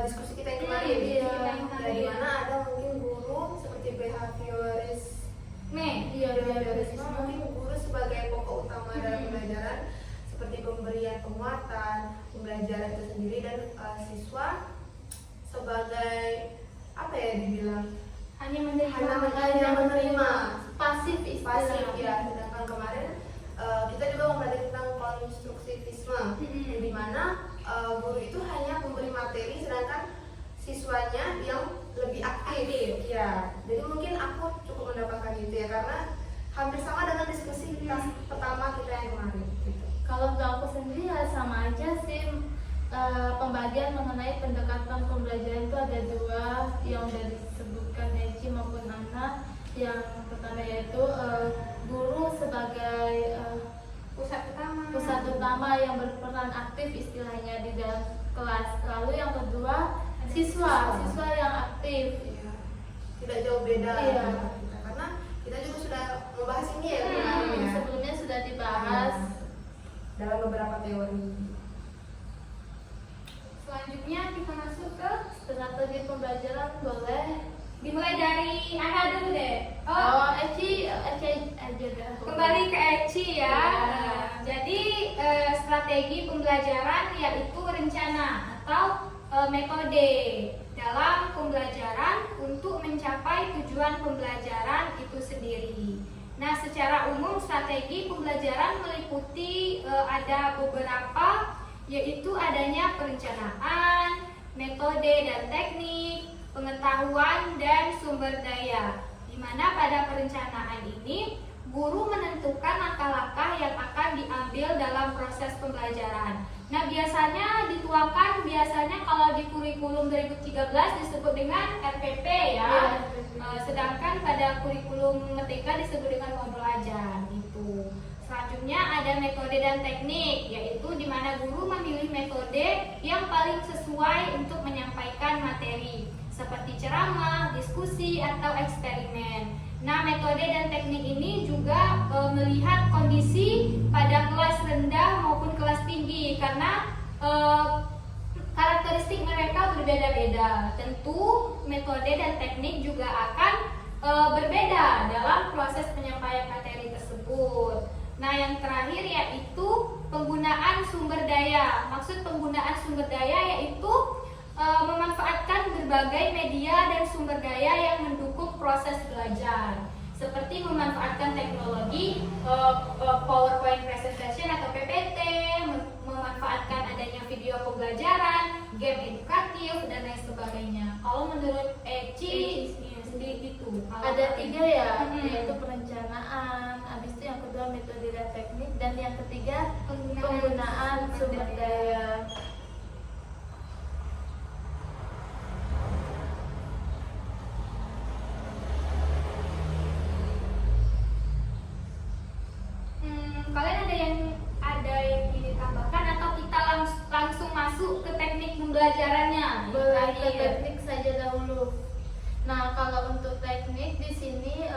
diskusi kita yang kemarin. Iya. Ya, di mana ada mungkin guru seperti behaviorisme. Behaviorisme mungkin guru sebagai pokok utama dalam pembelajaran, seperti pemberian penguatan, pembelajaran itu sendiri, dan siswa sebagai apa ya dibilang, Hanya hanya menerima, pasif pasif istilahnya. ya. Sedangkan kemarin kita juga mempelajari tentang konstruktivisme, di mana guru itu hanya memberi materi, sedangkan siswanya yang lebih aktif. Ya, jadi mungkin aku cukup mendapatkan itu ya, karena hampir sama dengan diskusi kelas pertama kita yang kemarin. Gitu. Kalau untuk aku sendiri ya sama aja sih. Pembagian mengenai pendekatan pembelajaran itu ada dua yang sudah disebutkan Eci maupun Ana. Yang pertama yaitu guru sebagai pusat utama yang berperan aktif istilahnya di dalam kelas. Lalu yang kedua siswa yang aktif. Ya, tidak jauh beda. Iya. Karena kita juga sudah membahas ini ya kemarin ya. Sebelumnya sudah dibahas. Dalam beberapa teori. Selanjutnya kita masuk ke Strategi pembelajaran boleh. dimulai dari Ana dulu deh. Eci aja dah. Kembali ke Eci ya. Ya. Jadi strategi pembelajaran yaitu rencana atau metode dalam pembelajaran untuk mencapai tujuan pembelajaran itu sendiri. Nah, secara umum strategi pembelajaran meliputi ada beberapa, yaitu adanya perencanaan, metode dan teknik, pengetahuan dan sumber daya. Di mana pada perencanaan ini guru menentukan langkah-langkah yang akan diambil dalam proses pembelajaran. Nah, biasanya dituangkan kalau di kurikulum 2013 disebut dengan RPP ya. Sedangkan pada kurikulum Merdeka disebut dengan modul ajar gitu. Selanjutnya ada metode dan teknik, yaitu di mana guru memilih metode yang paling sesuai untuk menyampaikan materi, seperti ceramah, diskusi, atau eksperimen. Nah, metode dan teknik ini juga melihat kondisi pada kelas rendah maupun kelas tinggi, karena karakteristik mereka berbeda-beda. Tentu metode dan teknik juga akan berbeda dalam proses penyampaian materi tersebut. Nah, yang terakhir yaitu penggunaan sumber daya. Maksud penggunaan sumber daya yaitu memanfaatkan berbagai media dan sumber daya yang mendukung proses belajar, seperti memanfaatkan teknologi PowerPoint presentation atau PPT, memanfaatkan adanya video pembelajaran, game edukatif, dan lain sebagainya. Kalau menurut Eci sendiri itu Ada 3 ya, yaitu perencanaan, habis itu yang kedua metode dan teknik, dan yang ketiga penggunaan sumber daya. Kalian ada yang ingin ditambahkan atau kita langsung masuk ke teknik pembelajarannya? Boleh ke teknik saja dahulu. Nah, kalau untuk teknik di sini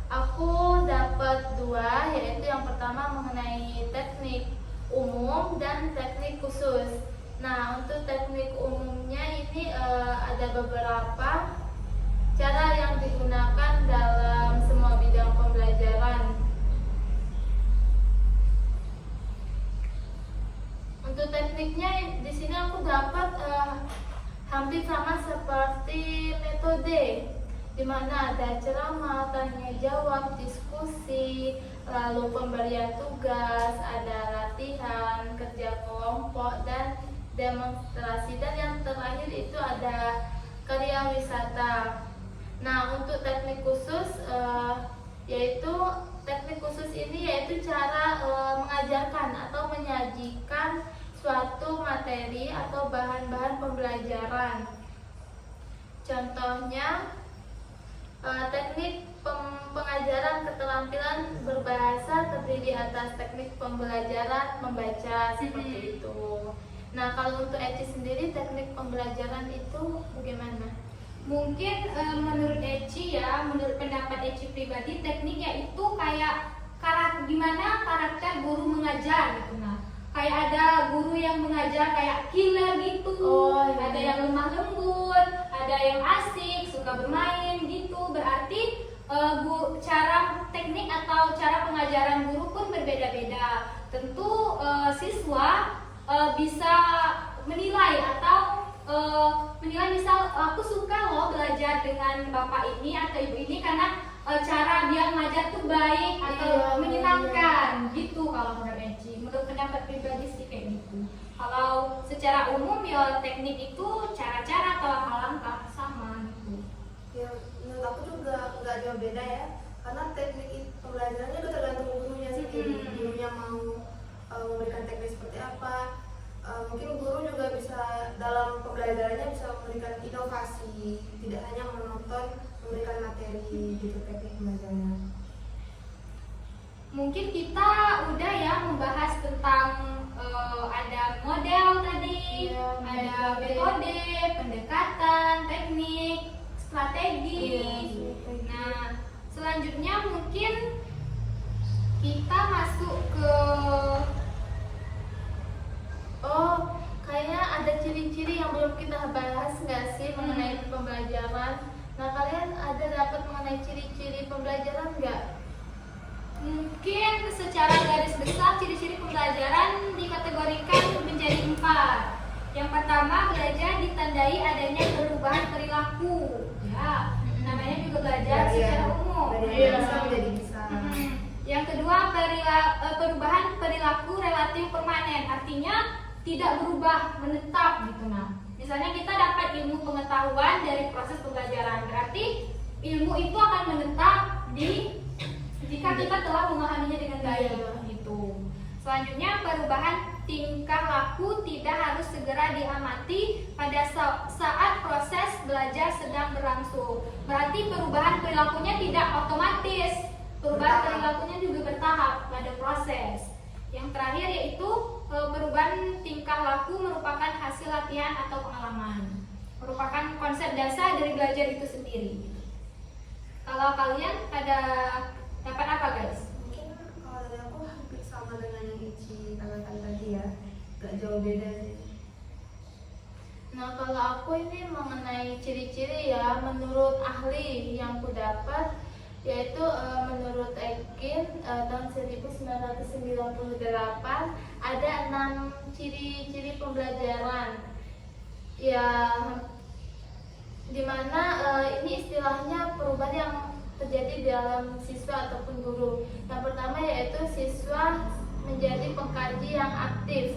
aku dapat 2, yaitu yang pertama mengenai teknik umum dan teknik khusus. Nah, untuk teknik umumnya ini ada beberapa cara yang digunakan dalam semua bidang pembelajaran. Untuk tekniknya di sini aku dapat hampir sama seperti metode, di mana ada ceramah, tanya jawab, diskusi, lalu pemberian tugas, ada latihan, kerja kelompok, dan demonstrasi, dan yang terakhir itu ada karya wisata. Nah, untuk teknik khusus teknik khusus ini yaitu cara mengajarkan atau menyajikan suatu materi atau bahan-bahan pembelajaran. Contohnya teknik pengajaran keterampilan berbahasa terdiri atas teknik pembelajaran membaca, seperti itu. Nah, kalau untuk Eci sendiri teknik pembelajaran itu bagaimana? Mungkin menurut Eci ya, menurut pendapat Eci pribadi, tekniknya itu kayak gimana karakter guru mengajar gitu. Nah, kayak ada guru yang mengajar kayak killer gitu, ada yang lemah lembut, ada yang asik, suka bermain gitu. Berarti cara teknik atau cara pengajaran guru pun berbeda-beda. Tentu siswa bisa menilai atau menilai, misal aku suka loh belajar dengan bapak ini atau ibu ini karena cara dia mengajar tuh baik atau Iya, menyenangkan gitu. Kalau menurut Eci, menurut pendapat pribadi sih kayak gitu. Kalau secara umum ya teknik itu cara-cara atau langkah-langkah sama gitu. Ya, menurut aku juga nggak jauh beda ya, karena teknik pembelajarannya itu tergantung gurunya sih. Gurunya mau memberikan teknik seperti apa. Mungkin guru juga bisa dalam pembelajarannya bisa memberikan inovasi, tidak hanya menonton memberikan materi gitu teknik pembelajarannya. Mungkin kita udah ya membahas tentang ada model tadi, Iya, ada metode, pendekatan, teknik, strategi. Nah, selanjutnya mungkin kita masuk ke kayaknya ada ciri-ciri yang belum kita bahas nggak sih mengenai pembelajaran. Nah, kalian ada dapat mengenai ciri-ciri pembelajaran nggak? mungkin secara garis besar ciri-ciri pembelajaran dikategorikan menjadi 4. Yang pertama, belajar ditandai adanya perubahan perilaku. Ya, namanya juga belajar secara umum. Dari Iya. bisa menjadi bisa. Yang kedua, perubahan perilaku relatif permanen, artinya tidak berubah, menetap gitu. Nah, misalnya kita dapat ilmu pengetahuan dari proses pembelajaran, berarti ilmu itu akan menetap jika kita telah memahaminya dengan baik gitu. Selanjutnya, perubahan tingkah laku tidak harus segera diamati pada saat proses belajar sedang berlangsung. Berarti perubahan perilakunya tidak otomatis. Perubahan perilakunya juga bertahap pada proses. Yang terakhir yaitu perubahan tingkah laku merupakan hasil latihan atau pengalaman. Merupakan konsep dasar dari belajar itu sendiri. Kalau kalian ada dapat apa guys? Mungkin kalau dari aku hampir sama dengan yang Ici katakan tadi ya, gak jauh beda sih. Nah, kalau aku ini mengenai ciri-ciri ya, menurut ahli yang ku dapat, yaitu menurut Ekin tahun 1998 ada 6 ciri-ciri pembelajaran. Ya, dimana ini istilahnya perubahan yang terjadi dalam siswa ataupun guru. Yang pertama yaitu siswa menjadi pengkaji yang aktif.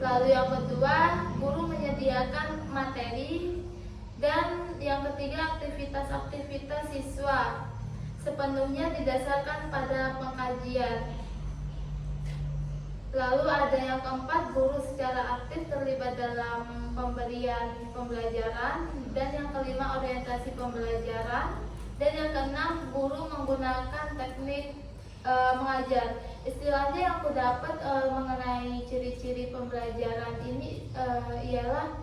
Lalu yang kedua, guru menyediakan materi. Dan yang ketiga, aktivitas-aktivitas siswa sepenuhnya didasarkan pada pengkajian. Lalu ada yang keempat, guru secara aktif terlibat dalam pemberian pembelajaran. Dan yang kelima, orientasi pembelajaran. Dan yang keenam, guru menggunakan teknik mengajar. Istilahnya yang aku dapat mengenai ciri-ciri pembelajaran ini ialah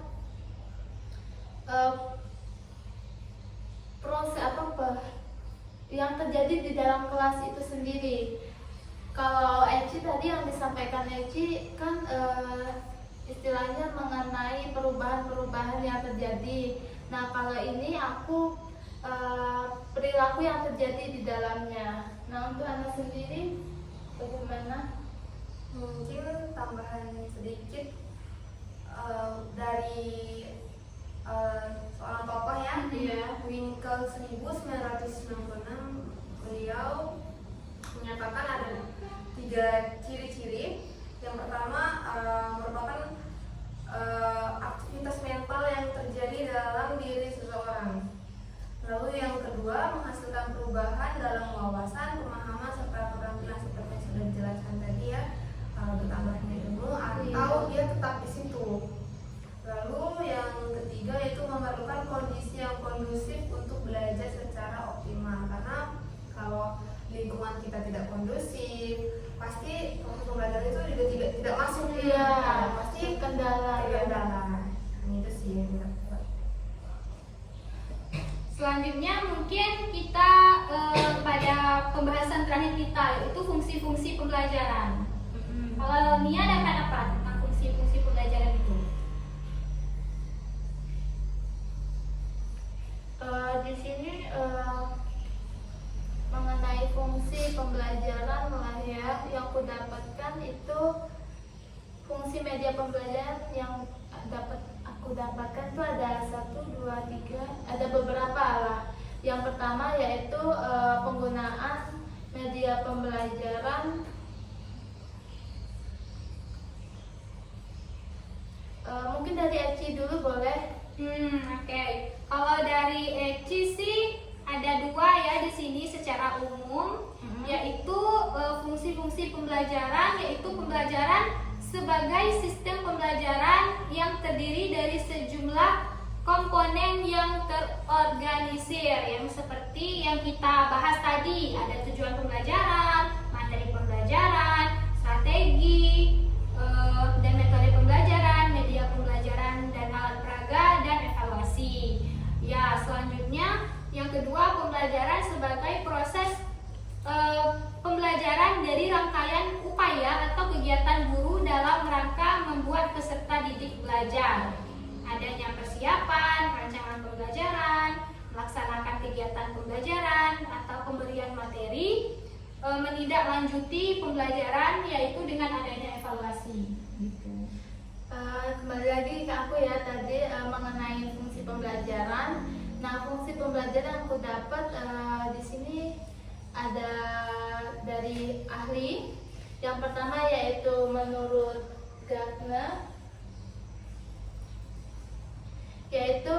proses yang terjadi di dalam kelas itu sendiri. Kalau Eci tadi yang disampaikan Eci kan istilahnya mengenai perubahan-perubahan yang terjadi. Nah, kalau ini aku perilaku yang terjadi di dalamnya. Nah, untuk anak sendiri bagaimana? Mungkin tambahan sedikit dari seorang tokoh ya, Winkel 1996, beliau menyatakan ada 3 ciri-ciri. Yang pertama merupakan aktivitas mental yang terjadi dalam diri seseorang. Lalu yang kedua, menghasilkan perubahan dalam wawasan, pemahaman, serta keterampilan seperti yang sudah dijelaskan tadi ya, bertambahnya ilmu atau dia tetap di situ. Lalu yang ketiga yaitu memerlukan kondisi yang kondusif untuk belajar secara optimal, karena kalau lingkungan kita tidak kondusif, pasti proses pembelajaran itu juga tidak masuk pasti kendala. Itu sih yang kita buat. Selanjutnya mungkin kita pada pembahasan terakhir kita, yaitu fungsi-fungsi pembelajaran. Kalau Nia dapat apa tentang fungsi-fungsi pembelajaran itu? Di sini mengenai fungsi pembelajaran lah ya, yang aku dapatkan itu fungsi media pembelajaran yang dapat aku aku dapatkan tuh ada 1, 2, 3, ada beberapa lah. Yang pertama yaitu penggunaan media pembelajaran. Mungkin dari Eci dulu boleh. Oke. Kalau dari Eci sih ada 2 ya di sini secara umum, yaitu fungsi-fungsi pembelajaran, yaitu pembelajaran sebagai sistem pembelajaran yang terdiri dari sejumlah komponen yang terorganisir, yang seperti yang kita bahas tadi. Ada tujuan pembelajaran, materi pembelajaran, strategi, dan metode pembelajaran, media pembelajaran, dan alat peraga, dan evaluasi. Ya, selanjutnya yang kedua, pembelajaran sebagai proses pembelajaran dari rangkaian upaya atau kegiatan guru dalam rangka membuat peserta didik belajar. Adanya persiapan, rancangan pembelajaran, melaksanakan kegiatan pembelajaran atau pemberian materi, menindaklanjuti pembelajaran yaitu dengan adanya evaluasi. Gitu. Kembali lagi ke aku ya tadi mengenai fungsi pembelajaran. Nah, fungsi pembelajaran yang aku dapat di sini ada dari ahli. Yang pertama yaitu menurut Gartner, yaitu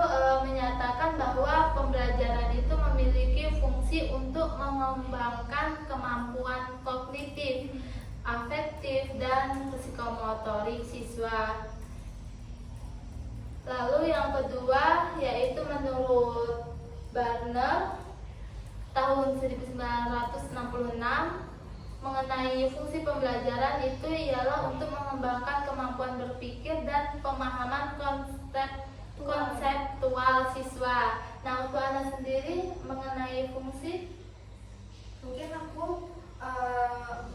menyatakan bahwa pembelajaran itu memiliki fungsi untuk mengembangkan kemampuan kognitif, afektif, dan psikomotorik siswa. Lalu yang kedua yaitu menurut Barner tahun 1966 mengenai fungsi pembelajaran itu ialah untuk mengembangkan kemampuan berpikir dan pemahaman konseptual siswa. Nah, untuk Anda sendiri mengenai fungsi? Mungkin aku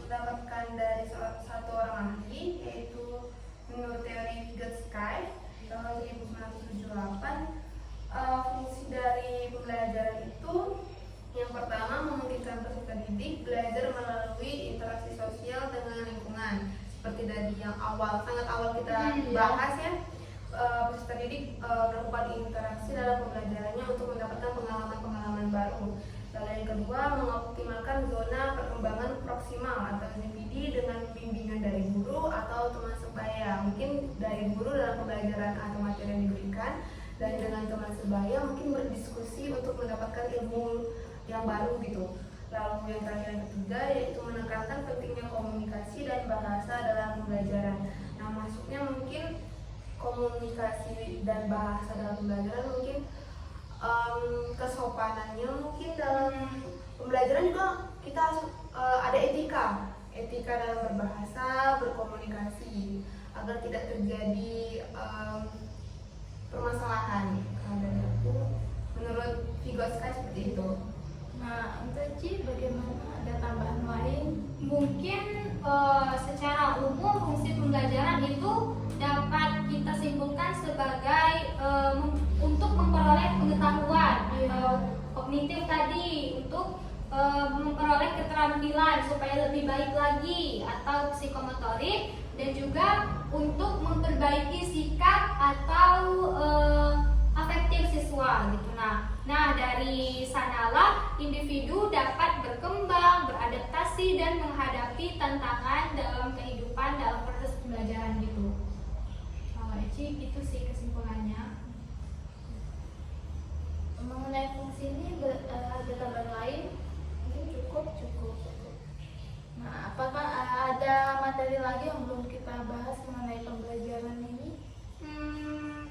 mendapatkan dari satu orang ahli, yaitu menurut teori Vygotsky tahun 1978. Fungsi dari pembelajaran itu yang pertama memungkinkan peserta didik belajar melalui interaksi sosial dengan lingkungan, seperti dari yang sangat awal kita bahas ya. Peserta didik melakukan interaksi dalam pembelajarannya untuk mendapatkan pengalaman-pengalaman baru. Lalu yang kedua, mengoptimalkan zona perkembangan proksimal atau ZPD dengan bimbingan dari guru atau teman sebaya. Mungkin dari guru dalam pembelajaran atau materi yang diberikan, dan dengan teman sebaya mungkin berdiskusi untuk mendapatkan ilmu yang baru gitu. Lalu yang terakhir, yang ketiga, yaitu menekankan pentingnya komunikasi dan bahasa dalam pembelajaran. Nah, masuknya mungkin komunikasi dan bahasa dalam pembelajaran, mungkin kesopanannya mungkin dalam pembelajaran juga kita ada etika dalam berbahasa, berkomunikasi agar tidak terjadi permasalahan. Dari aku, menurut Vygotsky seperti itu. Nah, untuk Ci bagaimana, ada tambahan lain? Mungkin secara umum fungsi pembelajaran itu dapat kita simpulkan sebagai untuk memperoleh pengetahuan kognitif tadi, untuk memperoleh keterampilan supaya lebih baik lagi atau psikomotorik, dan juga untuk memperbaiki sikap atau afektif siswa gitu. Nah, dari sanalah individu dapat berkembang, beradaptasi, dan menghadapi tantangan dalam kehidupan dalam proses pembelajaran gitu. Kalau Eci itu sih kesimpulannya. Mengenai fungsi ini ada tambahan lain? Mungkin cukup. Nah, apakah ada materi lagi yang belum kita bahas mengenai pembelajaran ini?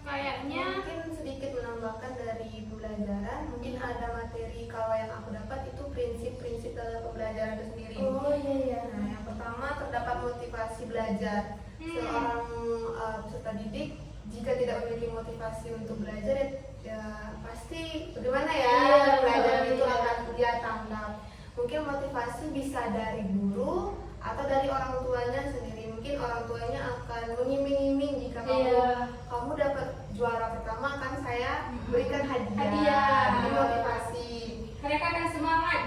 Kayaknya Mungkin sedikit menambahkan dari pembelajaran, mungkin ada materi kalau yang aku dapat itu prinsip-prinsip dalam pembelajaran itu sendiri. Oh iya. Nah, yang pertama terdapat motivasi belajar. Seorang peserta didik jika tidak memiliki motivasi untuk belajar, ya pasti bagaimana ya pelajaran itu akan dia tanggap. Mungkin motivasi bisa dari guru atau dari orang tuanya sendiri. Mungkin orang tuanya akan mengiming-iming jika kamu dapat juara pertama, kan saya berikan hadiah. Ini motivasi. mereka akan semangat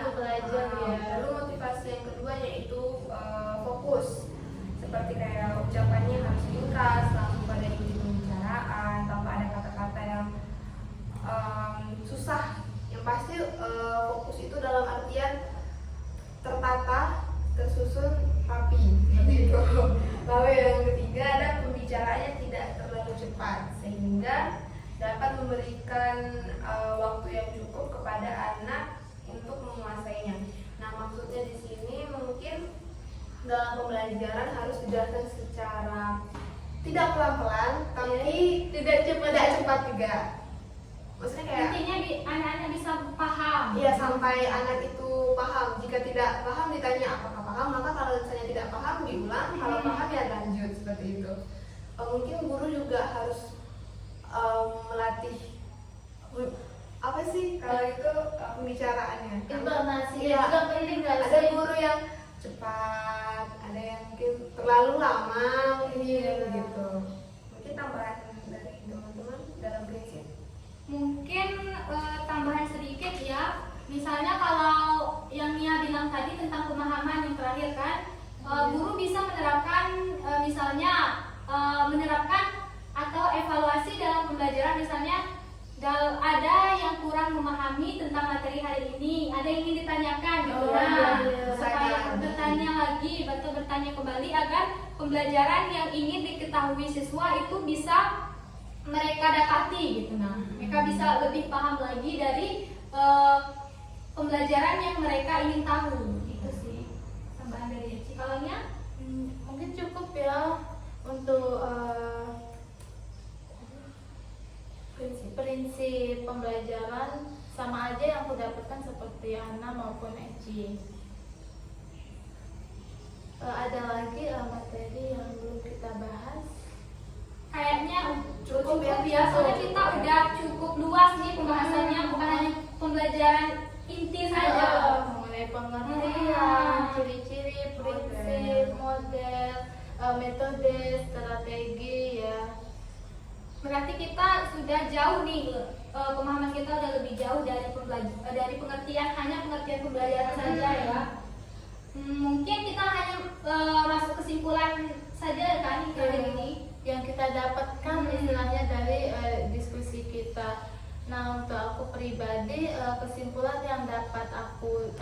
Untuk belajar ya. Lalu motivasi yang kedua yaitu fokus. Seperti kayak ucapannya harus ringkas, langsung pada inti pembicaraan. maksudnya di sini mungkin dalam pembelajaran harus dijelaskan secara tidak pelan-pelan, tapi tidak cepat juga. Maksudnya kayak Intinya anak-anak bisa paham. iya, sampai anak itu paham. Jika tidak paham ditanya apakah paham, maka kalau misalnya tidak paham diulang, kalau paham ya lanjut seperti itu. Mungkin guru juga harus melatih apa sih kalau itu pembicaraannya. Intonasi Iya, juga penting nggak ada sih? guru yang cepat, ada yang mungkin terlalu lama mungkin gitu. Mungkin tambahan dari teman-teman dalam prinsip. Mungkin tambahan sedikit ya. Misalnya kalau yang Nia bilang tadi tentang pemahaman yang terakhir kan, guru bisa menerapkan menerapkan atau evaluasi dalam pembelajaran. Misalnya ada yang kurang memahami tentang materi hari ini, ada yang ingin ditanyakan gitu. Supaya bertanya lagi, bertanya kembali agar pembelajaran yang ingin diketahui siswa itu bisa mereka dapati gitu. Nah, mereka bisa lebih paham lagi dari pembelajaran yang mereka ingin tahu. Itu sih tambahan dari Eci. Kalau Nia? Mungkin cukup ya untuk prinsip pembelajaran sama aja yang aku dapatkan seperti Ana maupun Eci. Ada lagi materi yang belum kita bahas? Kayaknya cukup ya. ya. Soalnya kita udah cukup luas nih pembahasannya, bukan hanya pembelajaran inti saja. Mengenai pengertian, ciri-ciri, prinsip, model, metode, strategi ya. Berarti kita sudah jauh nih, pemahaman kita udah lebih jauh dari pengertian, hanya pengertian pembelajaran saja ya. Mungkin kita hanya masuk kesimpulan saja kan kali ini. Yang kita dapatkan istilahnya dari diskusi kita. Nah, untuk aku pribadi, kesimpulan yang dapat aku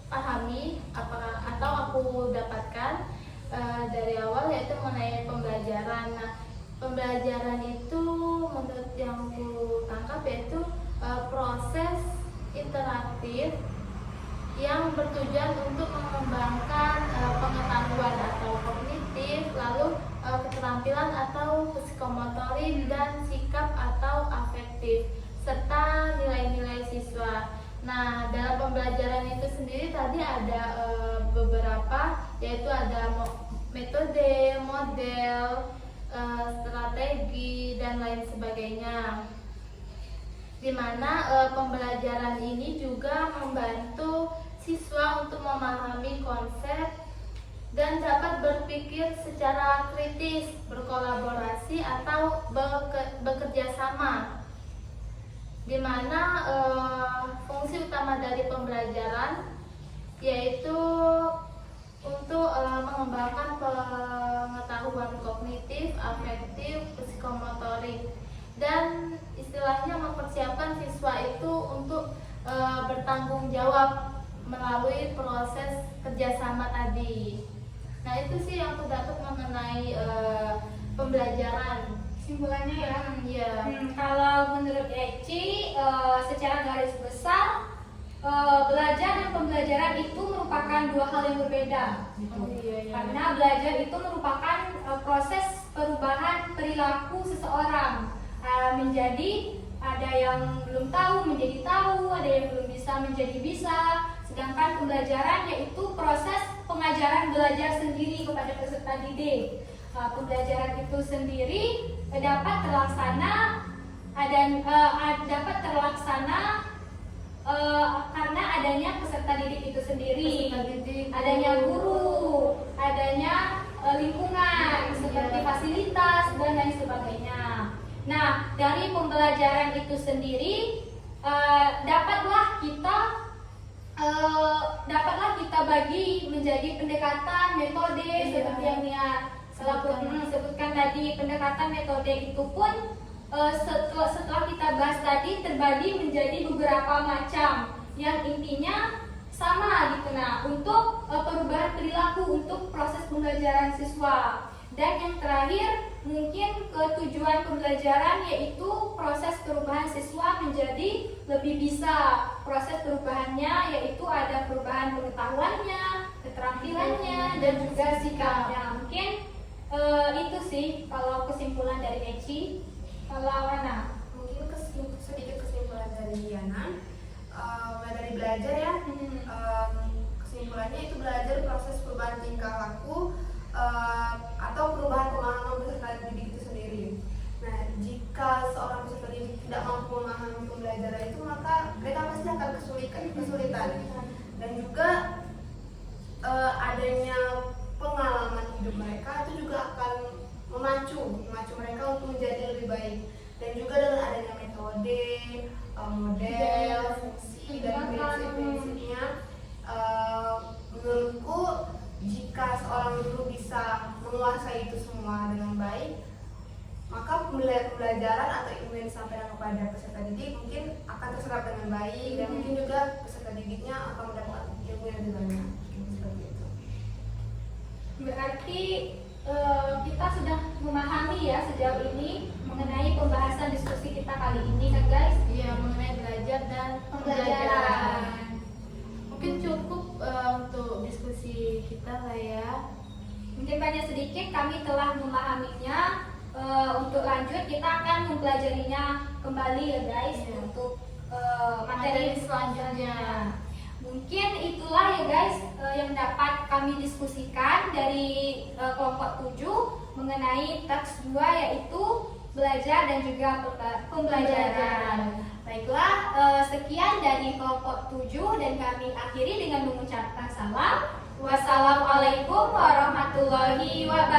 pahami atau aku dapatkan dari awal yaitu mengenai pembelajaran. Nah, pembelajaran itu menurut yang aku tangkap yaitu proses interaktif yang bertujuan untuk mengembangkan pengetahuan atau kognitif, lalu keterampilan atau psikomotorik dan sikap atau afektif, serta nilai-nilai siswa. Nah, dalam pembelajaran itu sendiri tadi ada beberapa, yaitu ada metode, model, strategi, dan lain sebagainya. Di mana pembelajaran ini juga membantu siswa untuk memahami konsep dan dapat berpikir secara kritis, berkolaborasi atau bekerja sama. Di mana fungsi utama dari pembelajaran yaitu untuk mengembangkan pengetahuan kognitif, afektif, psikomotorik, dan istilahnya mempersiapkan siswa itu untuk bertanggung jawab melalui proses kerjasama tadi. Nah, itu sih yang aku dapat mengenai pembelajaran. Kesimpulannya ya. Iya. Kalau menurut Eci, secara garis besar, belajar dan pembelajaran itu merupakan dua hal yang berbeda. Gitu. Iya. Karena belajar itu merupakan proses perubahan perilaku seseorang. Menjadi ada yang belum tahu menjadi tahu, ada yang belum bisa menjadi bisa. Sedangkan pembelajaran yaitu proses pengajaran belajar sendiri kepada peserta didik. Pembelajaran itu sendiri dapat terlaksana karena adanya peserta didik itu sendiri, adanya guru, adanya lingkungan seperti fasilitas dan lain sebagainya. Nah, dari pembelajaran itu sendiri dapatlah kita bagi menjadi pendekatan, metode seperti yang Nia sebutkan tadi. Pendekatan metode itu pun setelah kita bahas tadi terbagi menjadi beberapa macam yang intinya sama gitu. Nah, untuk perubahan perilaku untuk proses pembelajaran siswa. Dan yang terakhir mungkin tujuan pembelajaran yaitu proses perubahan siswa menjadi lebih bisa. Proses perubahannya yaitu ada perubahan pengetahuannya, keterampilannya, dan juga sikapnya. Mungkin itu sih kalau kesimpulan dari Eci. Kalau Ana? Mungkin sedikit kesimpulan dari Yana, mulai dari belajar ya. Kesimpulannya itu belajar proses perubahan tingkah laku atau perubahan pemahaman peserta didik itu sendiri. Nah, jika seorang peserta didik tidak mampu memahami pembelajaran itu, maka mereka pasti akan kesulitan. Dan juga adanya pengalaman hidup mereka itu juga akan memacu mereka untuk menjadi lebih baik. Dan juga dengan adanya metode, model, fungsi, dan prinsip-prinsipnya, menurutku jika seorang guru bisa menguasai itu semua dengan baik, maka pembelajaran atau ilmu yang disampaikan kepada peserta didik mungkin akan terserap dengan baik, dan mungkin juga peserta didiknya akan mendapat ilmu yang lebih banyak. Seperti itu. Berarti kita sudah memahami ya sejauh ini mengenai pembahasan diskusi kita kali ini kan guys? Ya, mengenai belajar dan Pembelajaran. Mungkin cukup untuk diskusi kita lah ya. Mungkin banyak sedikit kami telah memahaminya. Untuk lanjut kita akan mempelajarinya kembali ya guys, Iya. untuk Materi materi selanjutnya. Mungkin itulah ya guys yang dapat kami diskusikan dari kelompok 7 mengenai teks 2, yaitu belajar dan juga pembelajaran. Baiklah, sekian dari kelompok 7 dan kami akhiri dengan mengucapkan salam. Wassalamualaikum warahmatullahi wabarakatuh.